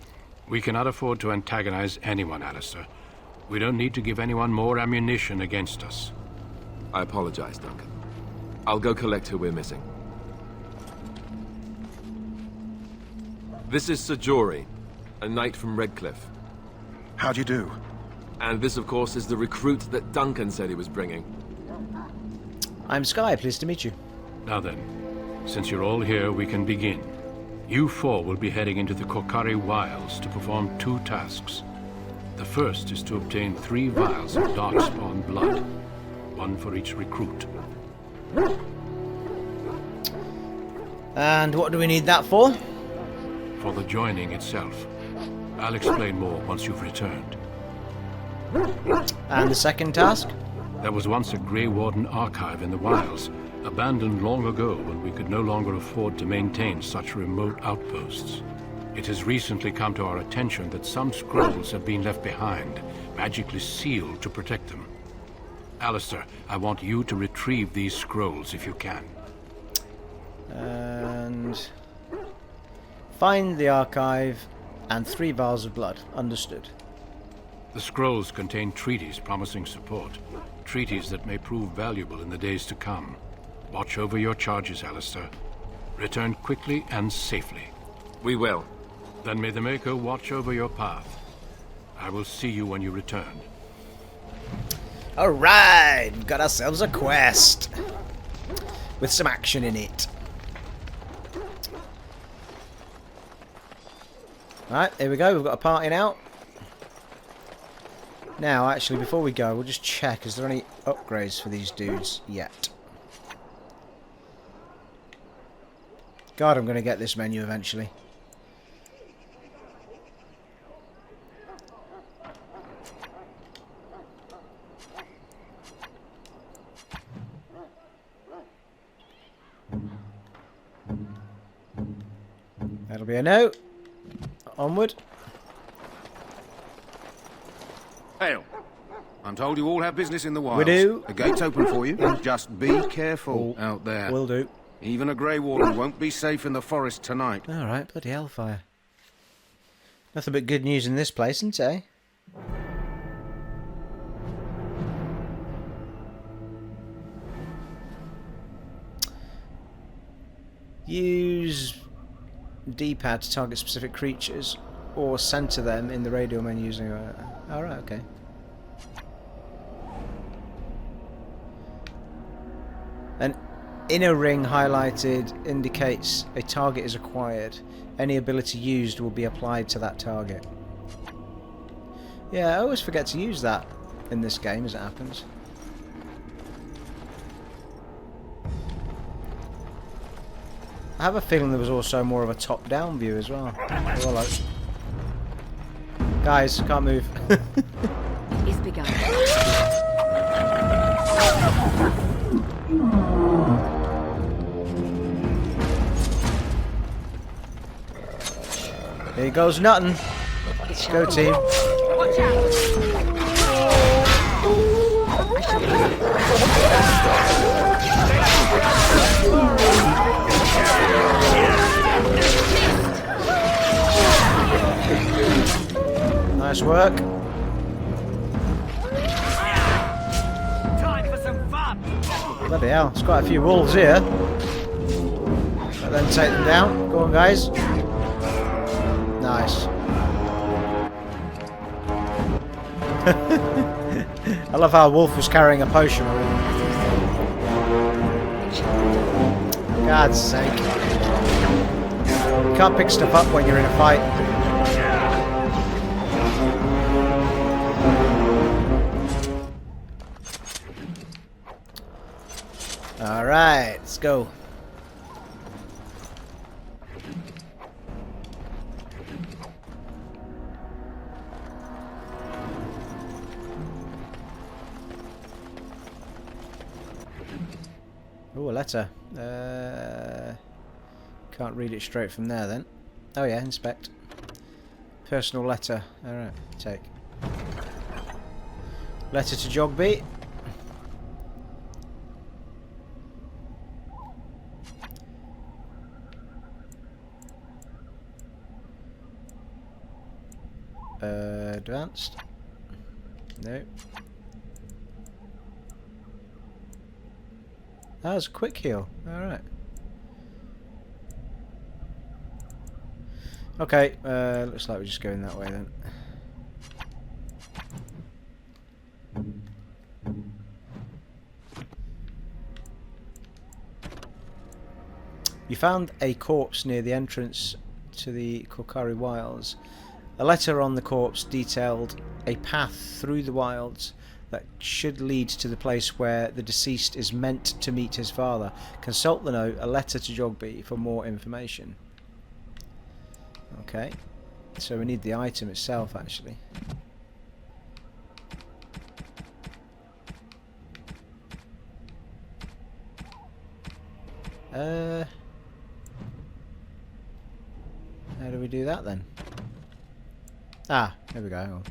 We cannot afford to antagonize anyone, Alistair. We don't need to give anyone more ammunition against us. I apologize, Duncan. I'll go collect who we're missing. This is Sir Jory, a knight from Redcliffe. How do you do? And this, of course, is the recruit that Duncan said he was bringing. I'm Sky, pleased to meet you. Now then, since you're all here, we can begin. You four will be heading into the Korcari wilds to perform 2 tasks. The first is to obtain 3 vials of darkspawn blood, 1 for each recruit. And what do we need that for? For the joining itself. I'll explain more once you've returned. And the second task? There was once a Grey Warden archive in the wilds, abandoned long ago when we could no longer afford to maintain such remote outposts. It has recently come to our attention that some scrolls have been left behind, magically sealed to protect them. Alistair, I want you to retrieve these scrolls if you can. And find the archive and 3 vials of blood. Understood. The scrolls contain treaties promising support. Treaties that may prove valuable in the days to come. Watch over your charges, Alistair. Return quickly and safely. We will. Then may the Maker watch over your path. I will see you when you return. Alright, we've got ourselves a quest. With some action in it. Right, here we go, we've got a party now. Now, actually, before we go, we'll just check, is there any upgrades for these dudes yet? God, I'm going to get this menu eventually. That'll be a no. Onward. Hail. I'm told you all have business in the wilds. We do. The gate's open for you. Just be careful out there. Will do. Even a Grey Warden won't be safe in the forest tonight. Alright, bloody hellfire. Nothing but good news in this place, isn't it? Use D-pad to target specific creatures or center them in the radio menu using alright, okay. An inner ring highlighted indicates a target is acquired. Any ability used will be applied to that target. Yeah, I always forget to use that in this game as it happens. I have a feeling there was also more of a top-down view as well. Hello. Guys, can't move. It's begun. Here goes nothing. Let's go, team. Watch out! Nice work. Time for some fun. Bloody hell, there's quite a few wolves here. and then take them down. Go on, guys. Nice. I love how Wolf was carrying a potion already. God's sake. You can't pick stuff up when you're in a fight. Alright, let's go. Oh, a letter. Can't read it straight from there then. Oh yeah, inspect. Personal letter. Alright, take. Letter to Jogby. Advanced. No. That was a quick heal. Alright. Okay, looks like we're just going that way then. You found a corpse near the entrance to the Korcari wilds. A letter on the corpse detailed a path through the wilds that should lead to the place where the deceased is meant to meet his father. Consult the note, a letter to Jogby, for more information. Okay, so we need the item itself actually. How do we do that then? Ah, there we go. Hang on.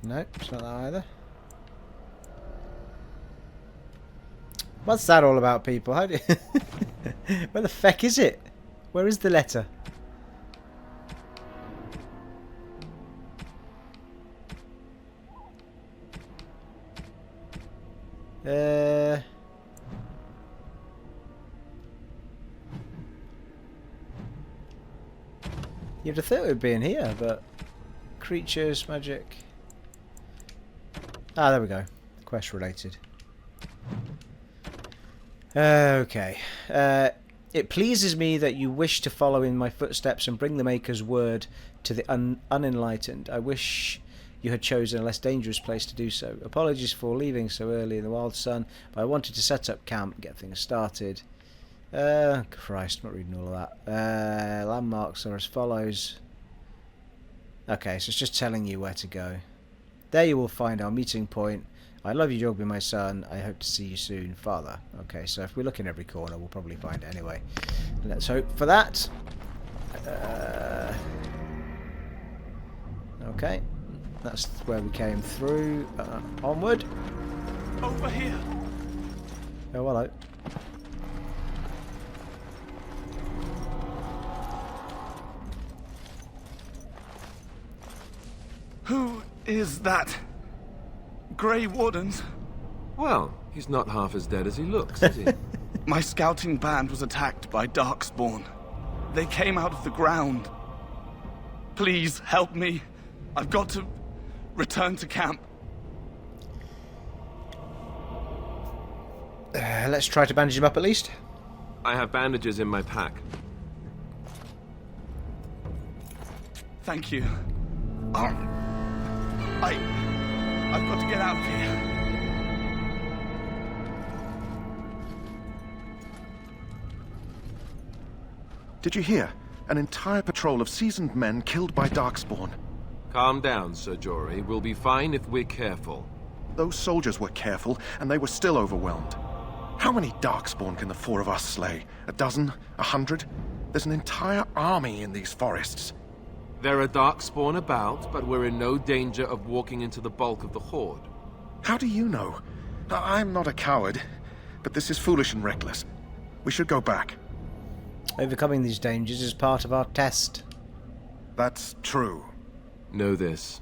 Nope, it's not that either. What's that all about, people? How do you where the feck is it? Where is the letter? You'd have thought it would be in here, but creatures, magic. Ah, there we go. Quest related. Okay. It pleases me that you wish to follow in my footsteps and bring the Maker's word to the unenlightened. I wish you had chosen a less dangerous place to do so. Apologies for leaving so early in the wild sun, but I wanted to set up camp and get things started. Christ, I'm not reading all of that. Landmarks are as follows. Okay, so it's just telling you where to go. There you will find our meeting point. I love you, Jogby, my son. I hope to see you soon, Father. Okay, so if we look in every corner, we'll probably find it anyway. Let's hope for that. Okay, that's where we came through. Onward. Over here. Oh, hello. Who is that? Grey Wardens? Well, he's not half as dead as he looks, is he? My scouting band was attacked by Darkspawn. They came out of the ground. Please help me. I've got to return to camp. Let's try to bandage him up at least. I have bandages in my pack. Thank you. I've got to get out of here. Did you hear? An entire patrol of seasoned men killed by Darkspawn. Calm down, Sir Jory. We'll be fine if we're careful. Those soldiers were careful, and they were still overwhelmed. How many Darkspawn can the four of us slay? A dozen? 100? There's an entire army in these forests. There are Darkspawn about, but we're in no danger of walking into the bulk of the Horde. How do you know? I'm not a coward, but this is foolish and reckless. We should go back. Overcoming these dangers is part of our test. That's true. Know this.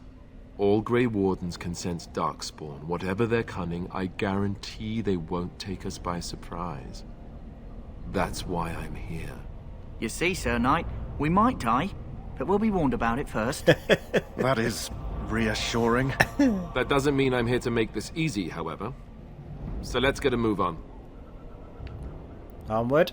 All Grey Wardens can sense Darkspawn. Whatever their cunning, I guarantee they won't take us by surprise. That's why I'm here. You see, Sir Knight, we might die, but we'll be warned about it first. That is reassuring. That doesn't mean I'm here to make this easy, however. So let's get a move on. Onward.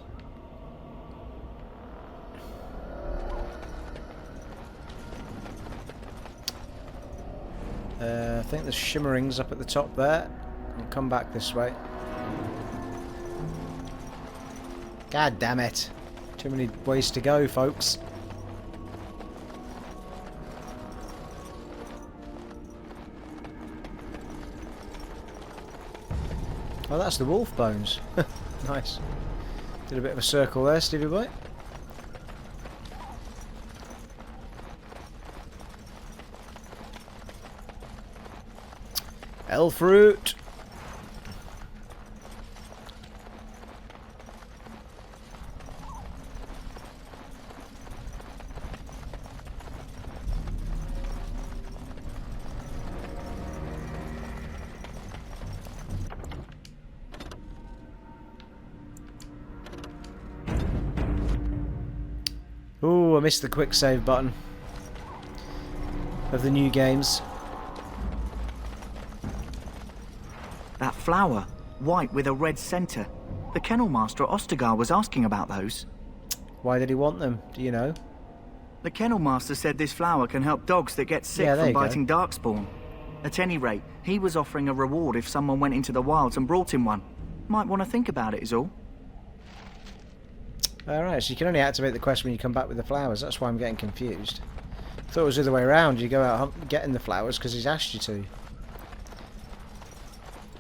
I think the shimmering's up at the top there. I'll come back this way. God damn it. Too many ways to go, folks. Oh, that's the wolf bones. Nice. Did a bit of a circle there, Stevie boy. Elf root. Ooh, I missed the quick save button of the new games. That flower, white with a red centre. The kennel master at Ostagar was asking about those. Why did he want them? Do you know? The kennel master said this flower can help dogs that get sick from biting Darkspawn. At any rate, he was offering a reward if someone went into the wilds and brought him one. Might want to think about it is all. Alright, so you can only activate the quest when you come back with the flowers. That's why I'm getting confused. I thought it was the other way around. You go out getting the flowers because he's asked you to.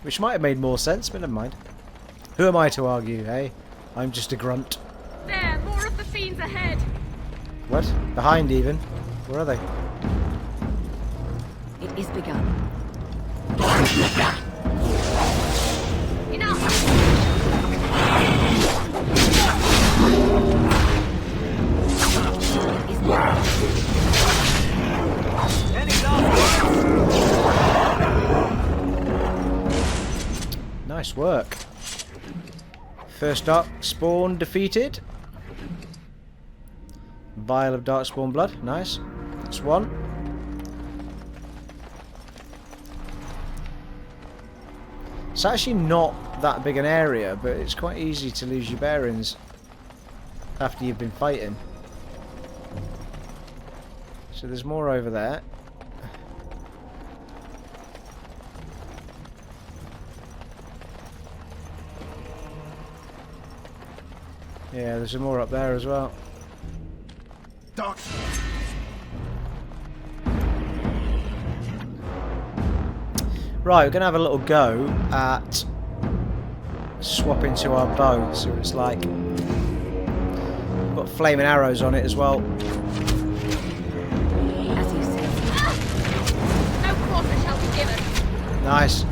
Which might have made more sense, but never mind. Who am I to argue, eh? I'm just a grunt. There, more of the fiends ahead. What? Behind even? Where are they? It is begun. Nice work. First Darkspawn defeated. Vial of Darkspawn blood. Nice. That's one. It's actually not that big an area, but it's quite easy to lose your bearings after you've been fighting. So there's more over there. Yeah, there's some more up there as well. Right, we're going to have a little go at swapping to our bow, see what it's like. We've got flaming arrows on it as well. As you say. No quarter shall be given. Nice.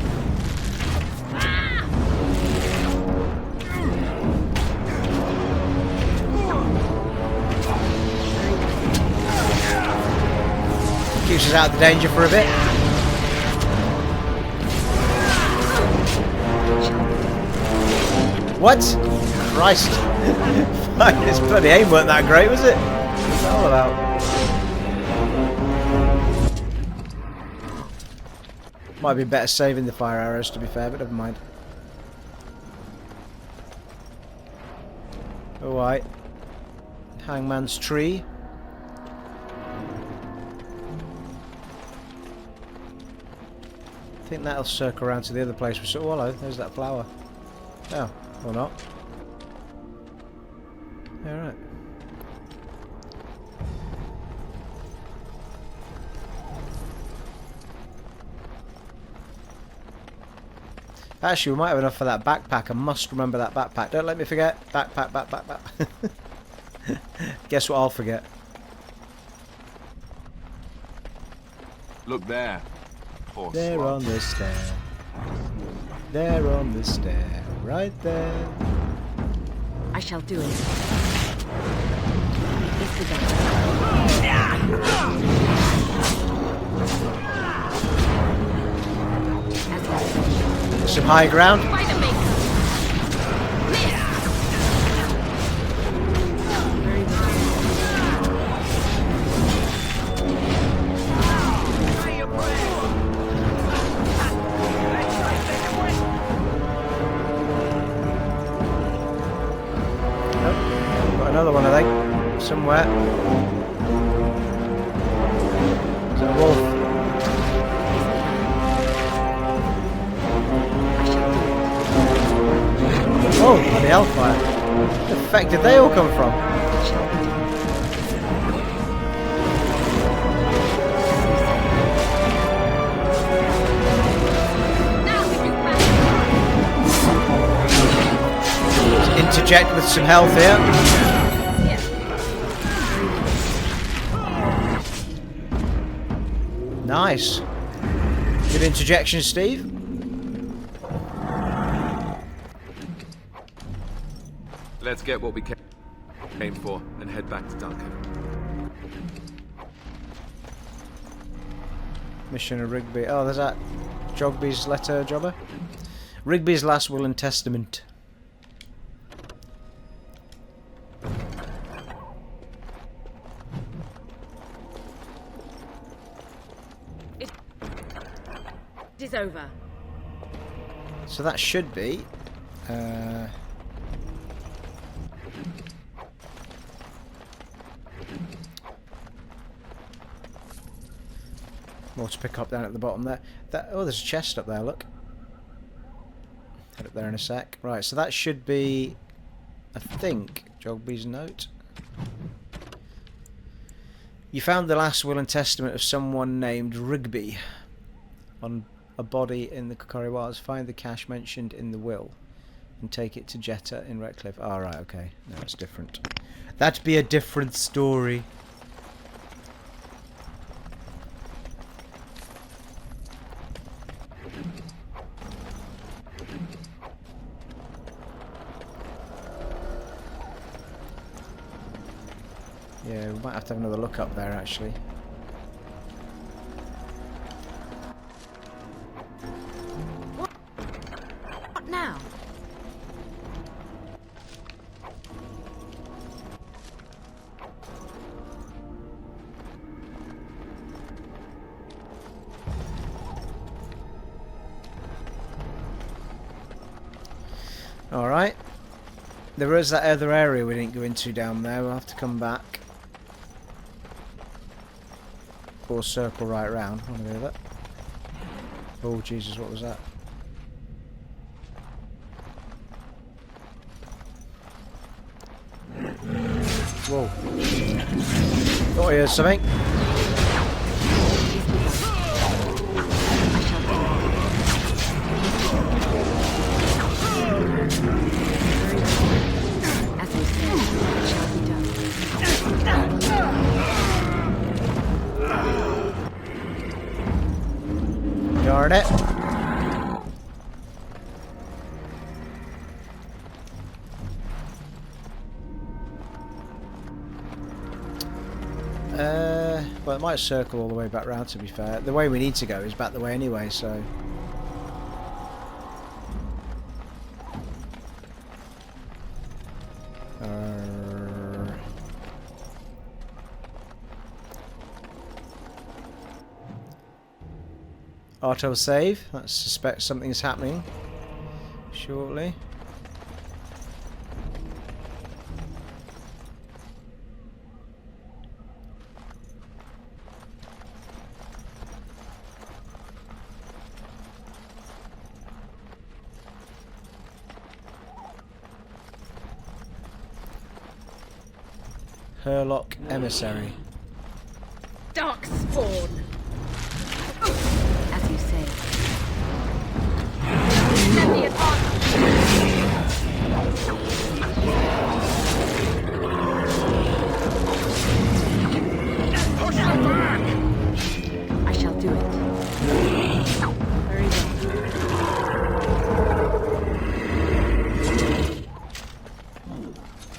Keeps us out of the danger for a bit. What? Christ. This bloody aim weren't that great, was it? What's that all about? Might be better saving the fire arrows, to be fair, but never mind. Alright. Hangman's tree. I think that'll circle around to the other place we saw. Oh, hello, there's that flower. Oh, or not. Alright. Actually, we might have enough for that backpack. I must remember that backpack. Don't let me forget. Backpack, backpack. Guess what I'll forget? Look there. Poor There slut. on the stair. There on the stair. Right there. I shall do it. his possession. Some high ground. Another one, I think, somewhere. Is it a wolf? Oh, the hellfire. Where the heck did they all come from? Let's interject with some health here. Nice. Good interjection, Steve. Let's get what we came for and head back to Duncan. Mission of Rigby. Oh, there's that Jogby's letter jobber. Rigby's last will and testament. It is over. So that should be more to pick up down at the bottom there. Oh, there's a chest up there, look. Head up there in a sec. Right, so that should be, I think, Jogby's note. You found the last will and testament of someone named Rigby on a body in the Korcari Wilds. Find the cache mentioned in the will and take it to Jetta in Redcliffe. Oh, right, okay. No, it's different. That'd be a different story. Yeah, we might have to have another look up there, actually. What now? Alright. There is that other area we didn't go into down there. We'll have to come back. Or circle right round. One or the other. Oh, Jesus, what was that? Whoa. Oh, here's something. Darn it. Well, it might circle all the way back round, to be fair. The way we need to go is back the way anyway, so... Auto save. I suspect something's happening shortly. Herlock Emissary. Darkspawn. As you say. Let the Push her back! I shall do it. Very well.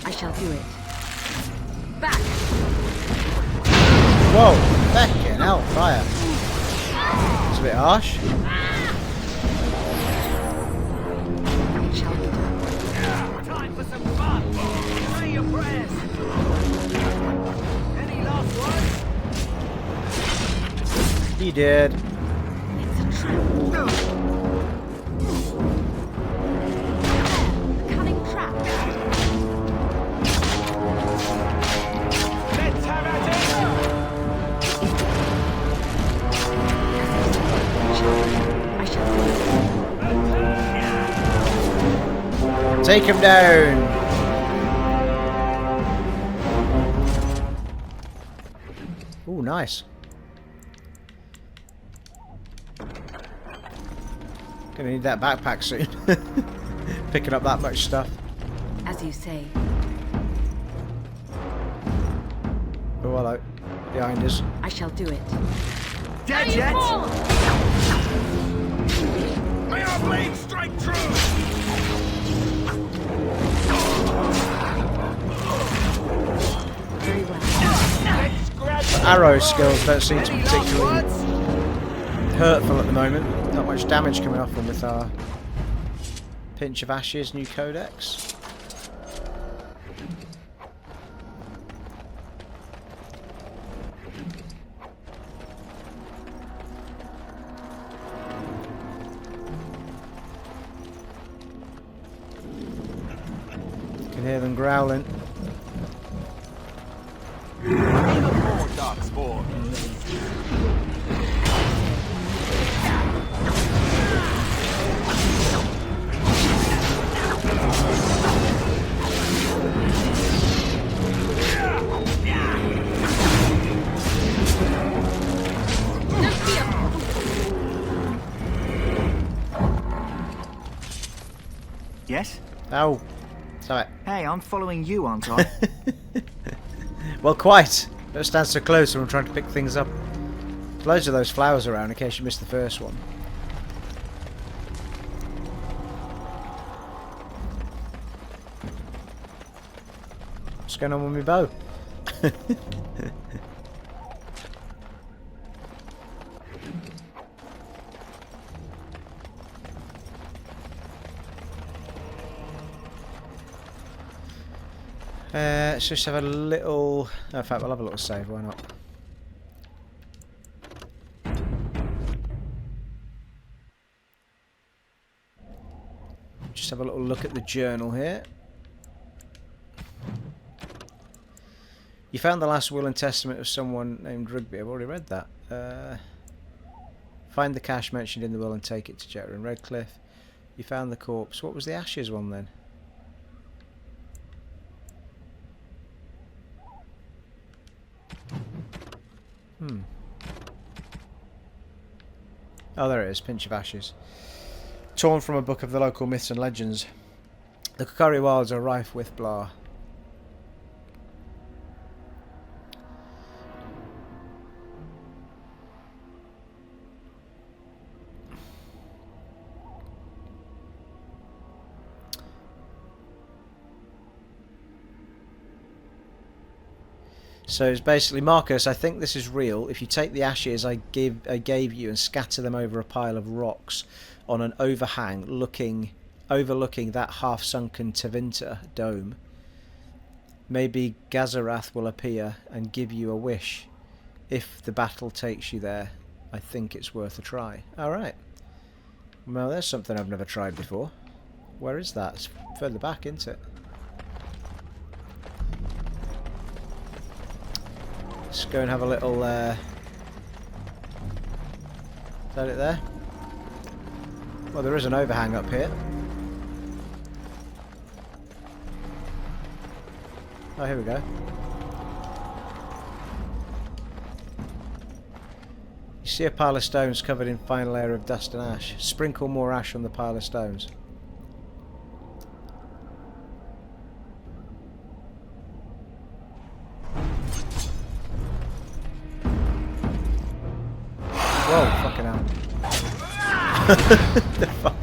I shall do it. Back! Whoa! Fucking hell, fire. It's a bit harsh. Time for some fun. Say your prayers. Any last words? He did. Cunning trap. Let's have at it. Take him down. Ooh, nice. Gonna need that backpack soon. Picking up that much stuff. As you say. Oh, hello. Behind us. I shall do it. Dead yet? May our blade strike true! Very well. Arrow skills don't seem to be particularly hurtful at the moment. Not much damage coming off them with our Pinch of Ashes new codex. Can hear them growling. Yes? Oh, sorry. Hey, I'm following you, aren't I? Well, quite. Don't stand so close when I'm trying to pick things up. There's loads of those flowers around in case you missed the first one. What's going on with my bow? Let's just have a little... Oh, in fact, we'll have a little save, why not? Just have a little look at the journal here. You found the last will and testament of someone named Rugby. I've already read that. Find the cache mentioned in the will and take it to Jetta and Redcliffe. You found the corpse. What was the ashes one then? Oh, there it is. Pinch of Ashes. Torn from a book of the local myths and legends. The Korcari wilds are rife with blah. So it's basically, Marcus, I think this is real. If you take the ashes I gave you and scatter them over a pile of rocks on an overhang overlooking that half-sunken Tevinter dome, maybe Gazarath will appear and give you a wish. If the battle takes you there, I think it's worth a try. Alright. Well, there's something I've never tried before. Where is that? It's further back, isn't it? Let's go and have a little, is that it there? Well, there is an overhang up here. Oh, here we go. You see a pile of stones covered in fine layer of dust and ash. Sprinkle more ash on the pile of stones. Whoa, fucking hell. The fuck?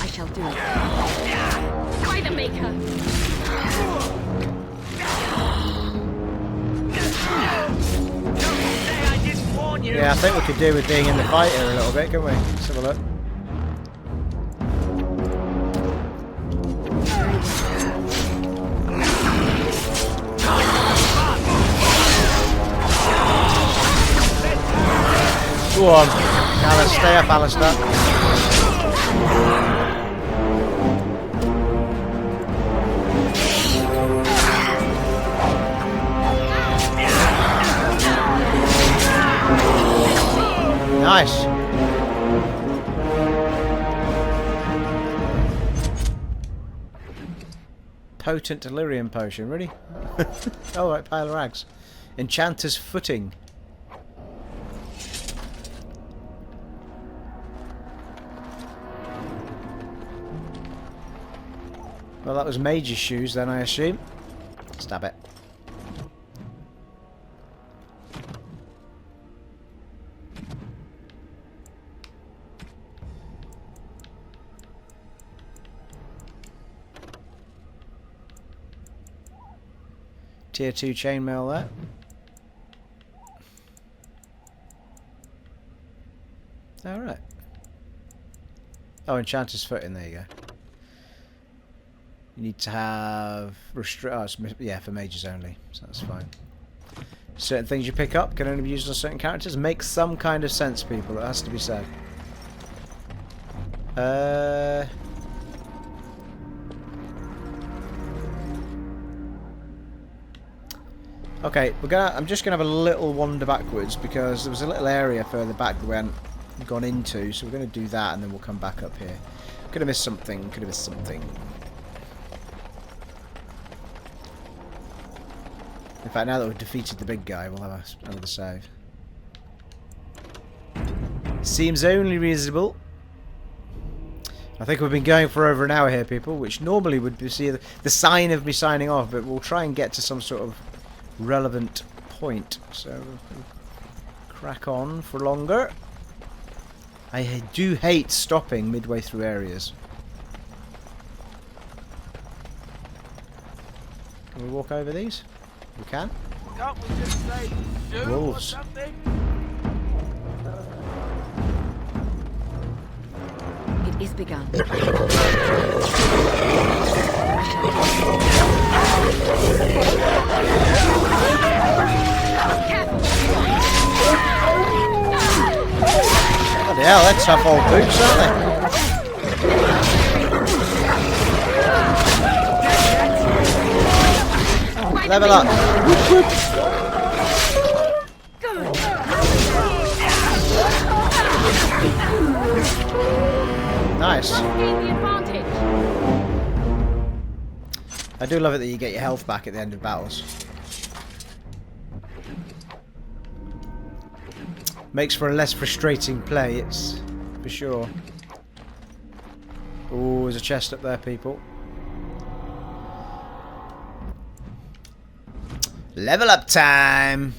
I shall do it. By the Maker. Yeah, I think we could do with being in the fight here a little bit, couldn't we? Let's have a look. Go on, Alice, stay up, Alistair. Nice. Potent delirium potion, really? Oh, right, pile of rags. Enchanter's footing. Well, that was Mage's shoes then, I assume. Stab it. Tier 2 chainmail there. Alright. Oh, Enchanter's footing, there you go. You need to have yeah, for mages only, so that's fine. Certain things you pick up can only be used on certain characters. Makes some kind of sense, people. It has to be said. Okay, I'm just gonna have a little wander backwards because there was a little area further back that we hadn't gone into, so we're gonna do that and then we'll come back up here. Could have missed something. Could have missed something. In fact, now that we've defeated the big guy, we'll have another save. Seems only reasonable. I think we've been going for over an hour here, people, which normally would be the sign of me signing off, but we'll try and get to some sort of relevant point. So, we'll crack on for longer. I do hate stopping midway through areas. Can we walk over these? We can. Can't we just say shoot Wolves. or something? It is begun. Bloody hell, they're tough old boots, aren't they? Level up. Nice. I do love it that you get your health back at the end of battles. Makes for a less frustrating play, it's for sure. Oh, there's a chest up there, people. Level up time!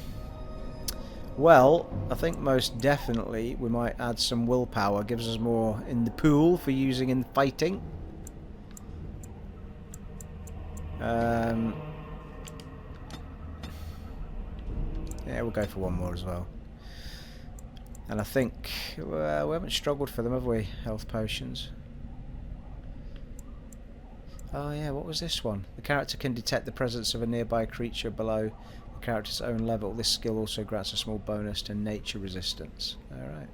Well, I think most definitely we might add some willpower. Gives us more in the pool for using in fighting. Yeah, we'll go for one more as well. And I think we haven't struggled for them, have we? Health potions. Oh yeah, what was this one? The character can detect the presence of a nearby creature below the character's own level. This skill also grants a small bonus to nature resistance. Alright.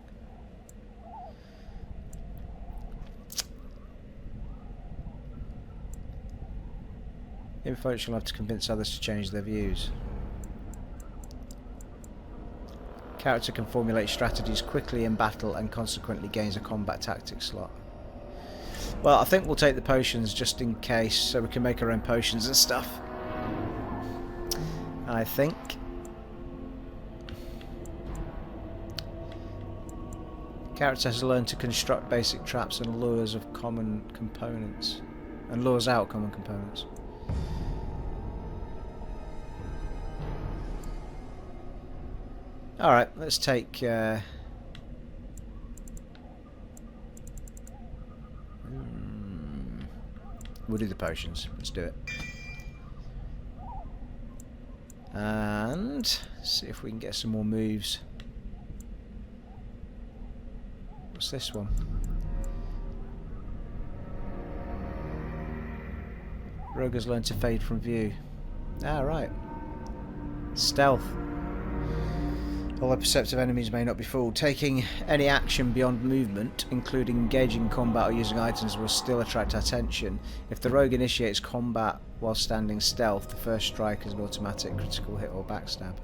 In folks will have to convince others to change their views. Character can formulate strategies quickly in battle and consequently gains a combat tactics slot. Well, I think we'll take the potions just in case, so we can make our own potions and stuff. I think. Character has learned to construct basic traps and lures of common components. And lures out common components. Alright, let's take... we'll do the potions. Let's do it. And see if we can get some more moves. this one? Rogue has learned to fade from view. Ah, right. Stealth. Although perceptive enemies may not be fooled, taking any action beyond movement, including engaging in combat or using items, will still attract attention. If the rogue initiates combat while standing stealth, the first strike is an automatic critical hit or backstab.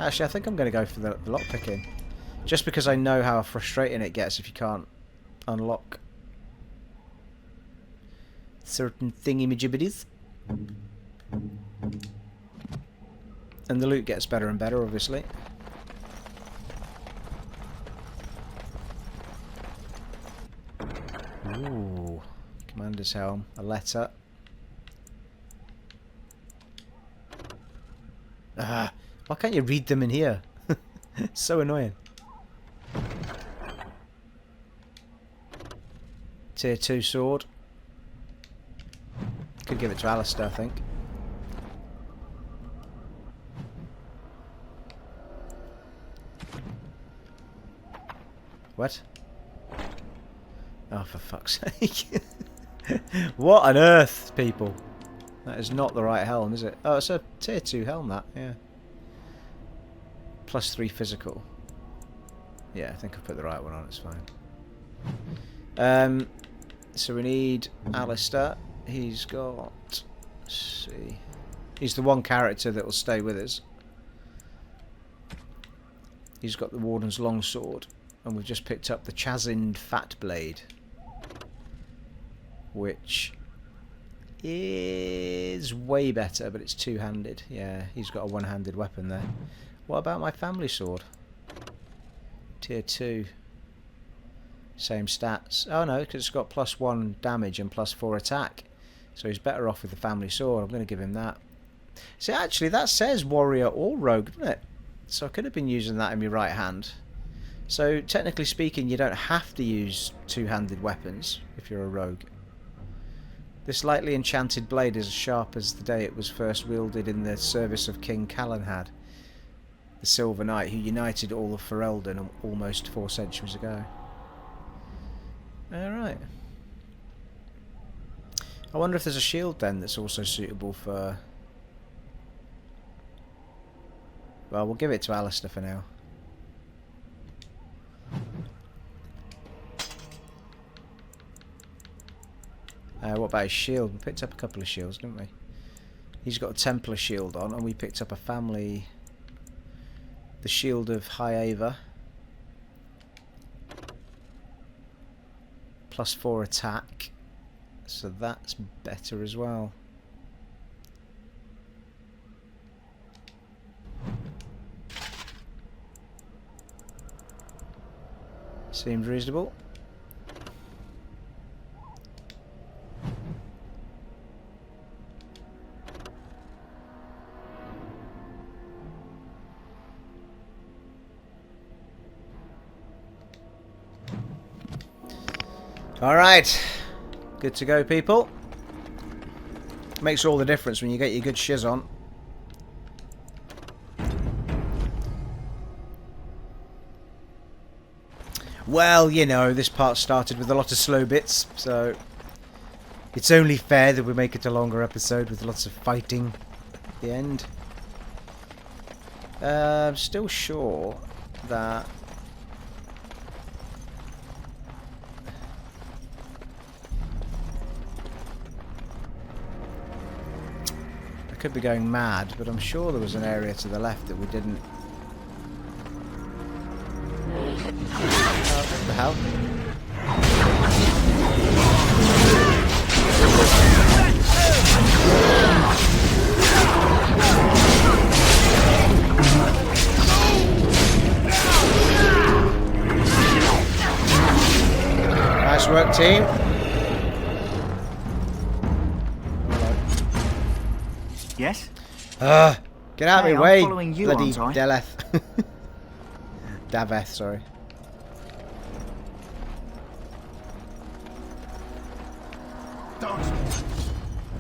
Actually, I think I'm going to go for the lockpicking. Just because I know how frustrating it gets if you can't unlock certain thingy-majibbities. And the loot gets better and better, obviously. Ooh. Commander's helm. A letter. Ah. Why can't you read them in here? So annoying. Tier 2 sword. Could give it to Alistair, I think. What? Oh, for fuck's sake. What on earth, people? That is not the right helm, is it? Oh, it's a tier 2 helm, that, yeah. +3 physical. Yeah, I think I've put the right one on, it's fine. So we need Alistair. He's got... Let's see. He's the one character that will stay with us. He's got the Warden's Longsword. And we've just picked up the Chazined Fat Blade. Which is way better, but it's two-handed. Yeah, he's got a one-handed weapon there. What about my family sword? Tier 2. Same stats. Oh no, because it's got +1 damage and +4 attack. So he's better off with the family sword. I'm going to give him that. See, actually, that says warrior or rogue, doesn't it? So I could have been using that in my right hand. So, technically speaking, you don't have to use two-handed weapons if you're a rogue. This lightly enchanted blade is as sharp as the day it was first wielded in the service of King Cailan, the Silver Knight, who united all of Ferelden almost 4 centuries ago. Alright. I wonder if there's a shield then that's also suitable for... Well, we'll give it to Alistair for now. What about his shield? We picked up a couple of shields, didn't we? He's got a Templar shield on, and we picked up a family... The Shield of High Ava. +4 attack. So that's better as well. Seems reasonable. Alright, good to go, people. Makes all the difference when you get your good shiz on. Well, you know, this part started with a lot of slow bits, so it's only fair that we make it a longer episode with lots of fighting at the end. I'm still sure that... could be going mad, but I'm sure there was an area to the left that we didn't. What the hell? Nice work, team. Yes? Get out of my I'm way, following you, bloody aren't I? Deleth. Daveth, sorry.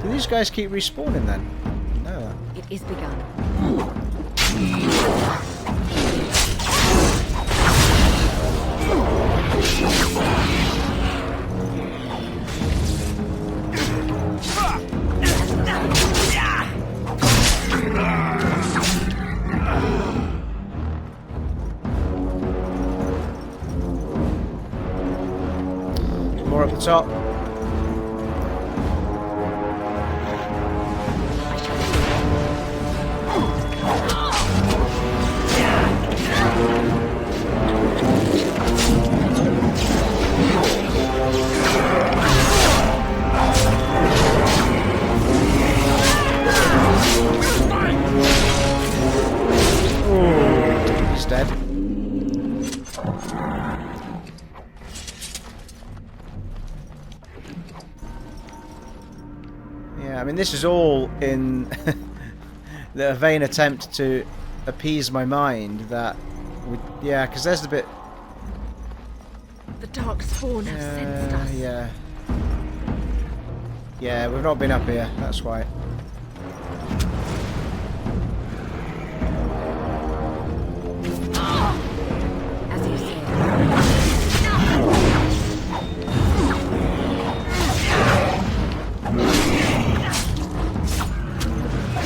Do these guys keep respawning then? is begun. More up the top. He's dead. Yeah, I mean, this is all in the vain attempt to appease my mind that, yeah, because there's the bit. The Darkspawn have sensed us. Yeah. Yeah, we've not been up here, that's why. As you say.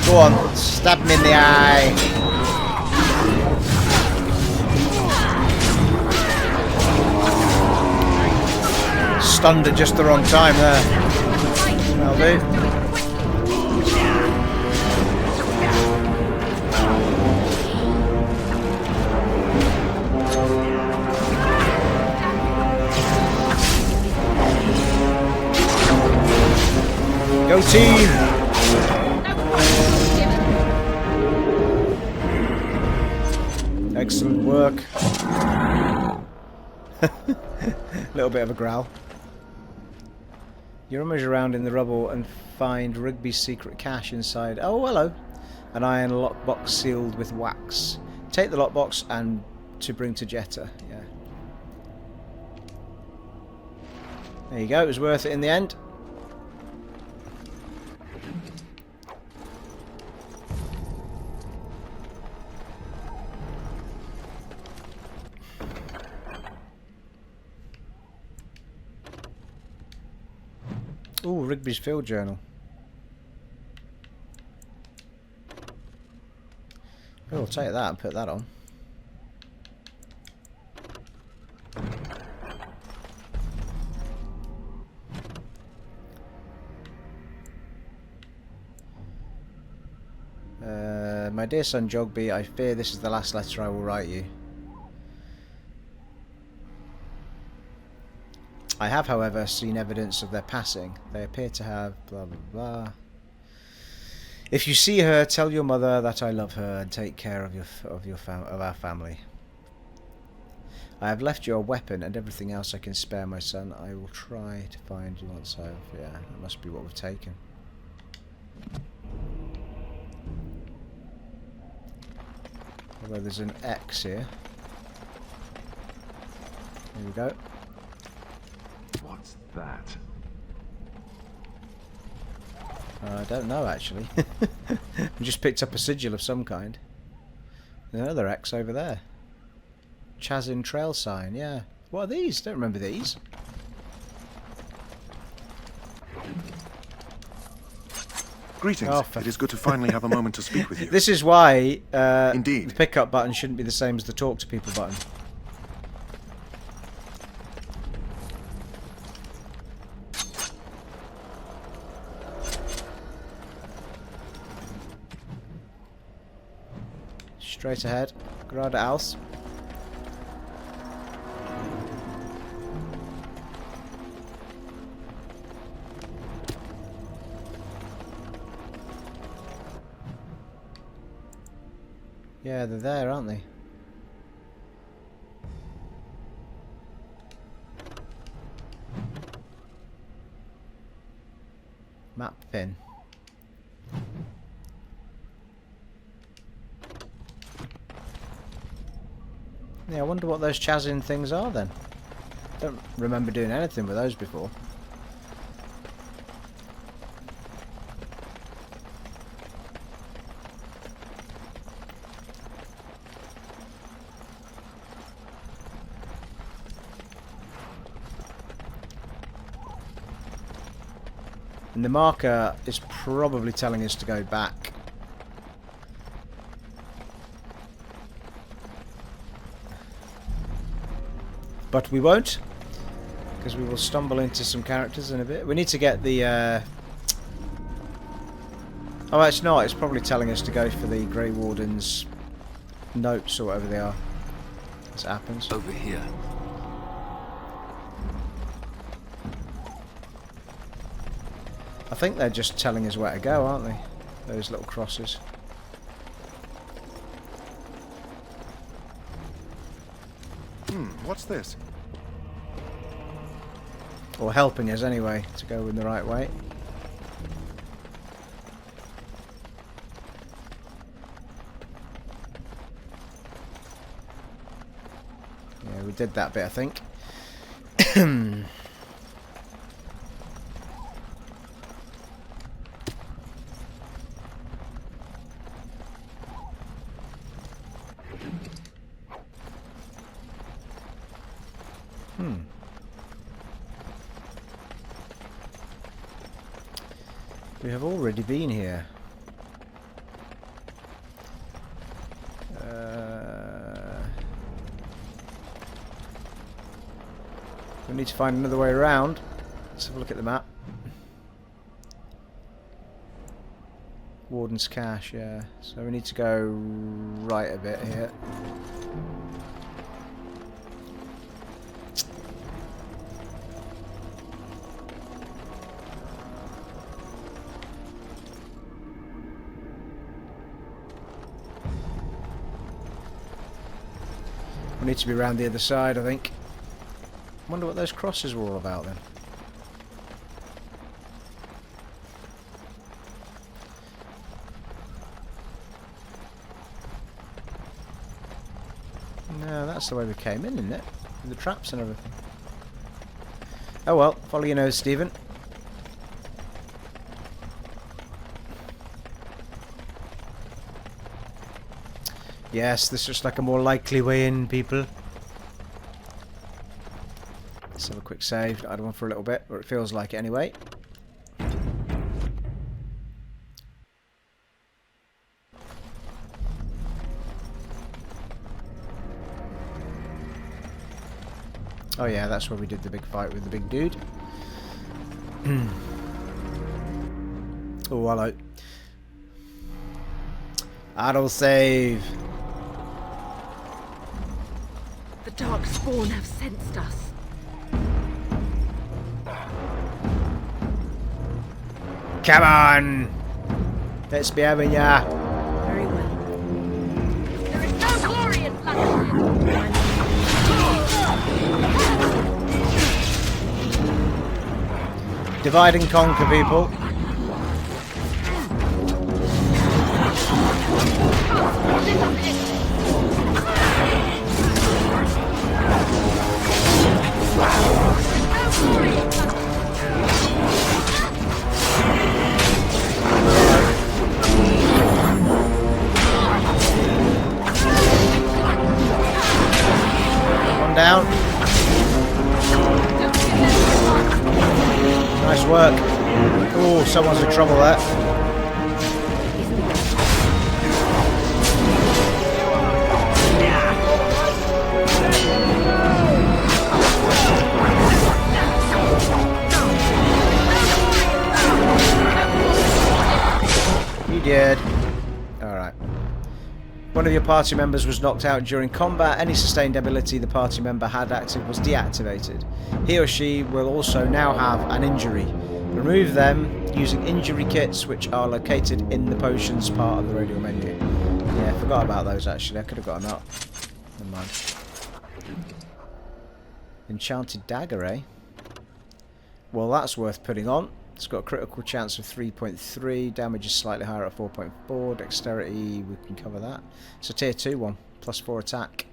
Go on, stab him in the eye. Stunned at just the wrong time there. That'll do. Go team! Excellent work. Little bit of a growl. You rummage around in the rubble and find Rigby's secret cache inside. Oh, hello. An iron lockbox sealed with wax. Take the lockbox and to bring to Jetta. Yeah. There you go. It was worth it in the end. Ooh, Rigby's field journal. Oh, I'll take that and put that on. My dear son Jogby, I fear this is the last letter I will write you. I have, however, seen evidence of their passing. They appear to have blah blah blah. If you see her, tell your mother that I love her and take care of our family. I have left your weapon and everything else I can spare, my son. I will try to find you once I've... Yeah, that must be what we've taken. Although there's an X here. There we go. What's that? I don't know, actually. I just picked up a sigil of some kind. There's another X over there. Chazin Trail sign, yeah. What are these? Don't remember these. Greetings. Oh, it is good to finally have a moment to speak with you. This is why Indeed. the pickup button shouldn't be the same as the talk to people button. Straight ahead. Geradeaus. Yeah, they're there, aren't they? Map pin. Yeah, I wonder what those Chazin things are then. Don't remember doing anything with those before. And the marker is probably telling us to go back. But we won't, because we will stumble into some characters in a bit. We need to get the... Oh, it's not. It's probably telling us to go for the Grey Warden's notes or whatever they are. As it happens. Over here. I think they're just telling us where to go, aren't they? Those little crosses. What's this? Or helping us anyway to go in the right way. Yeah, we did that bit, I think. We have already been here. We need to find another way around. Let's have a look at the map. Warden's Cache, yeah. So we need to go right a bit here. We need to be around the other side, I think. Wonder what those crosses were all about then. No, that's the way we came in, isn't it? With the traps and everything. Oh well, follow your nose, Stephen. Yes, this looks like a more likely way in, people. Let's have a quick save. I don't want for a little bit, or it feels like it anyway. Oh yeah, that's where we did the big fight with the big dude. Oh, hello. Auto save. The dark spawn have sensed us. Come on! Let's be having ya. Very well. There is no glory in bloodshed. Divide and conquer, people. One down. Nice work. Oh, someone's in trouble there. You did. Alright. One of your party members was knocked out during combat. Any sustained ability the party member had active was deactivated. He or she will also now have an injury. Remove them using injury kits, which are located in the potions part of the radio menu. Yeah, I forgot about those actually. I could have got them up. Never mind. Enchanted dagger, eh? Well, that's worth putting on. It's got a critical chance of 3.3. Damage is slightly higher at 4.4. Dexterity, we can cover that. It's a tier 2 one. Plus 4 attack.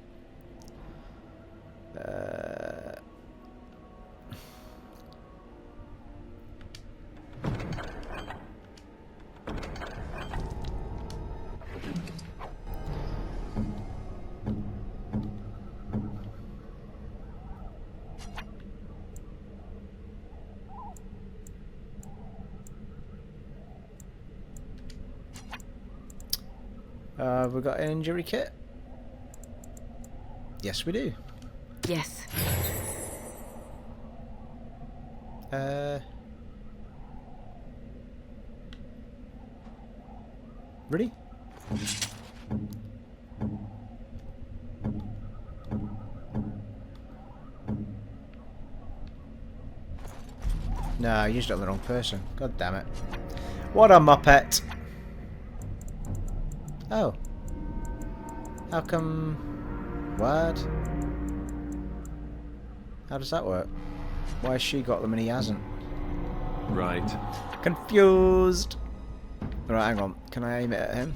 We've got an injury kit? Yes, we do. Yes. Ready? No, I used it on the wrong person. God damn it. What a muppet! Oh. How come... What? How does that work? Why has she got them and he hasn't? Right. Confused! Right, hang on. Can I aim it at him?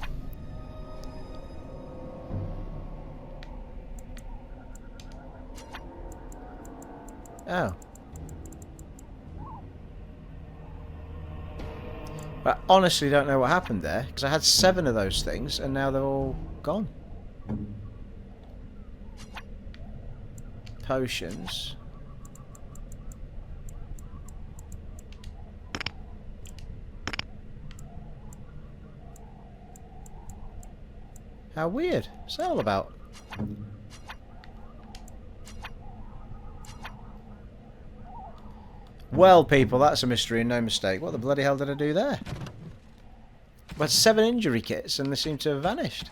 Oh. I honestly don't know what happened there, because I had 7 of those things, and now they're all gone. Potions. How weird. What's that all about? Well, people, that's a mystery and no mistake. What the bloody hell did I do there? I had 7 injury kits and they seem to have vanished.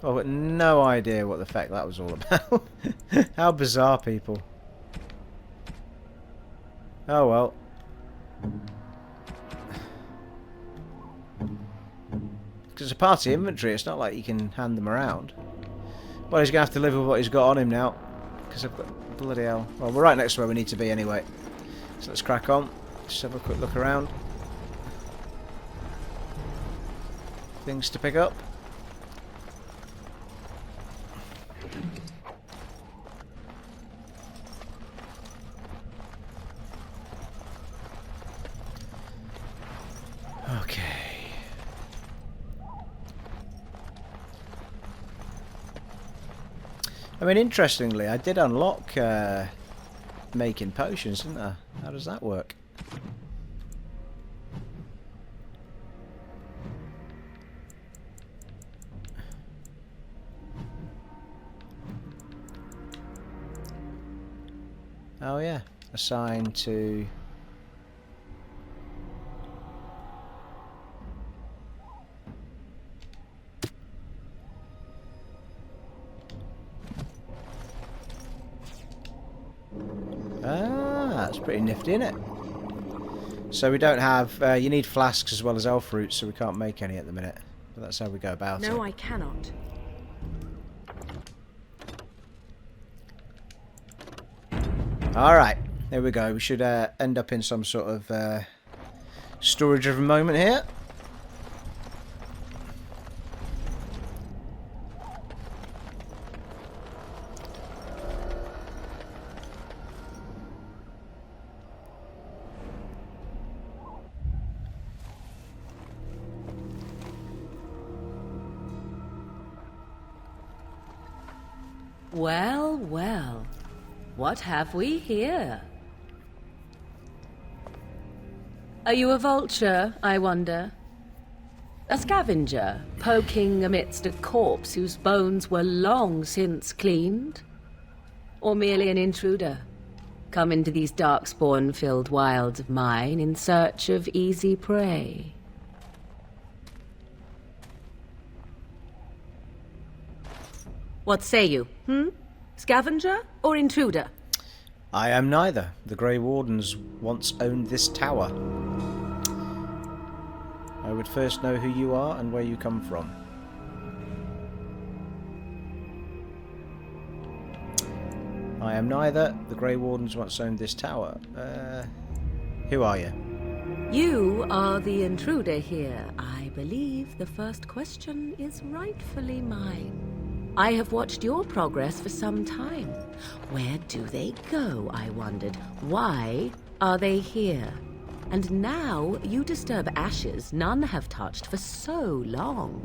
I've got no idea what the fuck that was all about. How bizarre, people. Oh well. Because it's a party inventory, it's not like you can hand them around. Well, he's going to have to live with what he's got on him now. Because I've got... Bloody hell. Well, we're right next to where we need to be anyway. So let's crack on. Just have a quick look around. Things to pick up. Okay. I mean, interestingly, I did unlock making potions, didn't I? How does that work? Oh yeah, assigned to... Ah, that's pretty nifty, isn't it? So we don't have... you need flasks as well as elf roots, so we can't make any at the minute. But that's how we go about it. No, I cannot. Alright, there we go. We should end up in some sort of storage of a moment here. Well, well. What have we here? Are you a vulture, I wonder? A scavenger, poking amidst a corpse whose bones were long since cleaned? Or merely an intruder, come into these darkspawn-filled wilds of mine in search of easy prey? What say you, Scavenger or intruder? I am neither. The Grey Wardens once owned this tower. I would first know who you are and where you come from. I am neither. The Grey Wardens once owned this tower. Who are you? You are the intruder here. I believe the first question is rightfully mine. I have watched your progress for some time. Where do they go, I wondered? Why are they here? And now you disturb ashes none have touched for so long.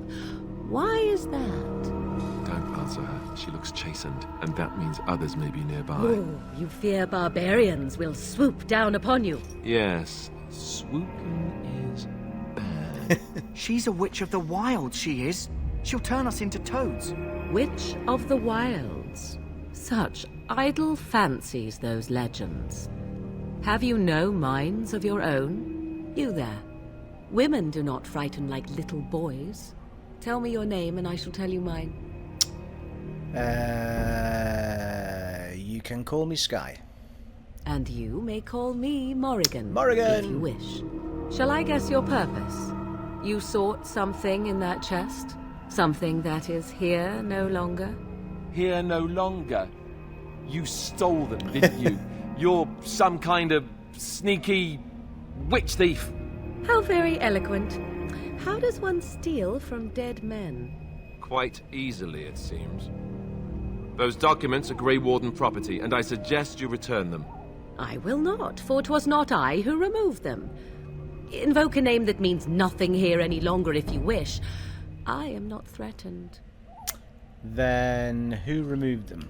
Why is that? Don't answer her. She looks chastened, and that means others may be nearby. Oh, you fear barbarians will swoop down upon you. Yes, swooping is bad. She's a witch of the wild, she is. She'll turn us into toads. Witch of the wilds. Such idle fancies, those legends. Have you no minds of your own? You there. Women do not frighten like little boys. Tell me your name and I shall tell you mine. You can call me Sky. And you may call me Morrigan. Morrigan! If you wish. Shall I guess your purpose? You sought something in that chest? Something that is here no longer? Here no longer? You stole them, didn't you? You're some kind of sneaky witch thief. How very eloquent. How does one steal from dead men? Quite easily, it seems. Those documents are Grey Warden property, and I suggest you return them. I will not, for 'twas not I who removed them. Invoke a name that means nothing here any longer if you wish. I am not threatened. Then who removed them?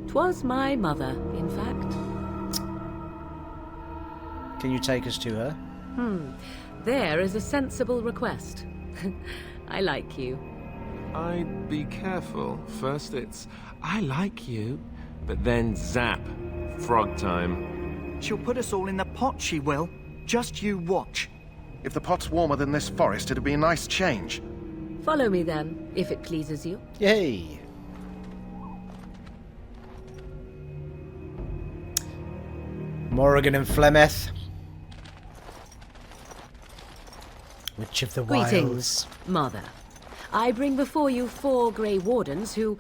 'Twas my mother, in fact. Can you take us to her? There is a sensible request. I like you. I'd be careful. First it's, I like you, but then zap. Frog time. She'll put us all in the pot, she will. Just you watch. If the pot's warmer than this forest, it'd be a nice change. Follow me then, if it pleases you. Yay! Morrigan and Flemeth. Witch of the Wilds. Greetings, Mother. I bring before you 4 Grey Wardens who...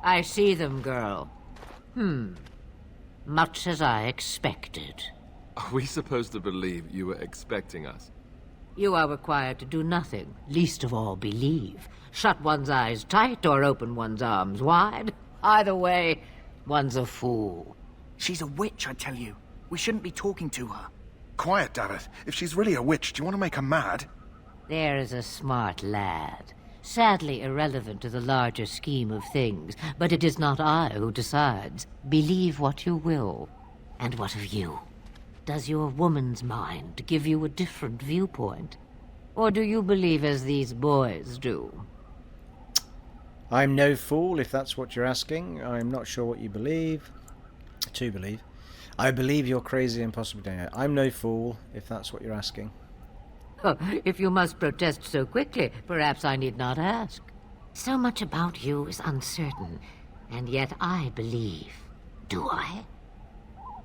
I see them, girl. Much as I expected. Are we supposed to believe you were expecting us? You are required to do nothing, least of all believe. Shut one's eyes tight or open one's arms wide. Either way, one's a fool. She's a witch, I tell you. We shouldn't be talking to her. Quiet, Davith. If she's really a witch, do you want to make her mad? There is a smart lad. Sadly irrelevant to the larger scheme of things, but it is not I who decides. Believe what you will. And what of you? Does your woman's mind give you a different viewpoint? Or do you believe as these boys do? I'm no fool, if that's what you're asking. I'm not sure what you believe. To believe. I believe you're crazy and possibly doing it. I'm no fool, if that's what you're asking. If you must protest so quickly, perhaps I need not ask. So much about you is uncertain, and yet I believe. Do I?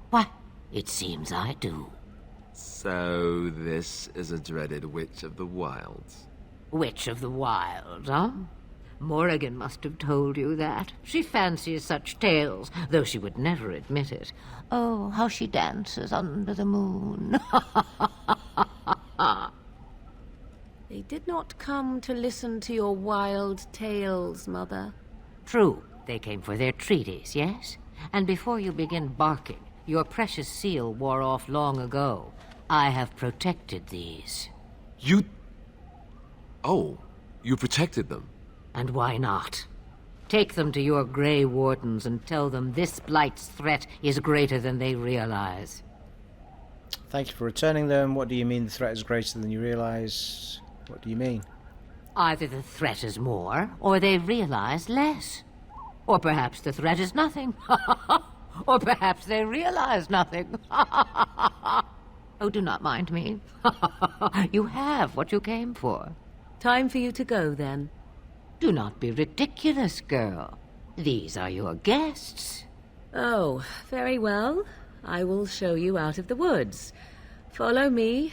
Why, it seems I do. So this is a dreaded Witch of the Wilds. Witch of the Wild, huh? Morrigan must have told you that. She fancies such tales, though she would never admit it. Oh, how she dances under the moon. They did not come to listen to your wild tales, Mother. True, they came for their treaties, yes? And before you begin barking, your precious seal wore off long ago. I have protected these. You... Oh, you protected them? And why not? Take them to your Grey Wardens and tell them this Blight's threat is greater than they realize. Thank you for returning them. What do you mean the threat is greater than you realize? What do you mean? Either the threat is more, or they realize less. Or perhaps the threat is nothing. Or perhaps they realize nothing. Oh, do not mind me. You have what you came for. Time for you to go, then. Do not be ridiculous, girl. These are your guests. Oh, very well. I will show you out of the woods. Follow me.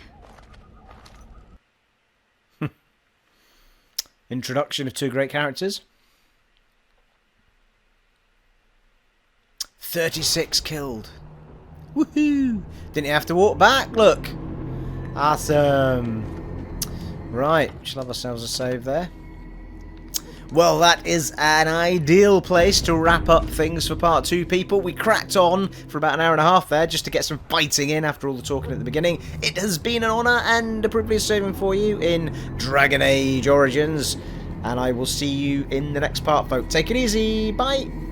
Introduction of 2 great characters. 36 killed. Woohoo! Didn't you have to walk back? Look. Awesome. Right, we'll have ourselves a save there. Well, that is an ideal place to wrap up things for part 2, people. We cracked on for about an hour and a half there just to get some fighting in after all the talking at the beginning. It has been an honour and a privilege serving for you in Dragon Age Origins. And I will see you in the next part, folks. Take it easy. Bye.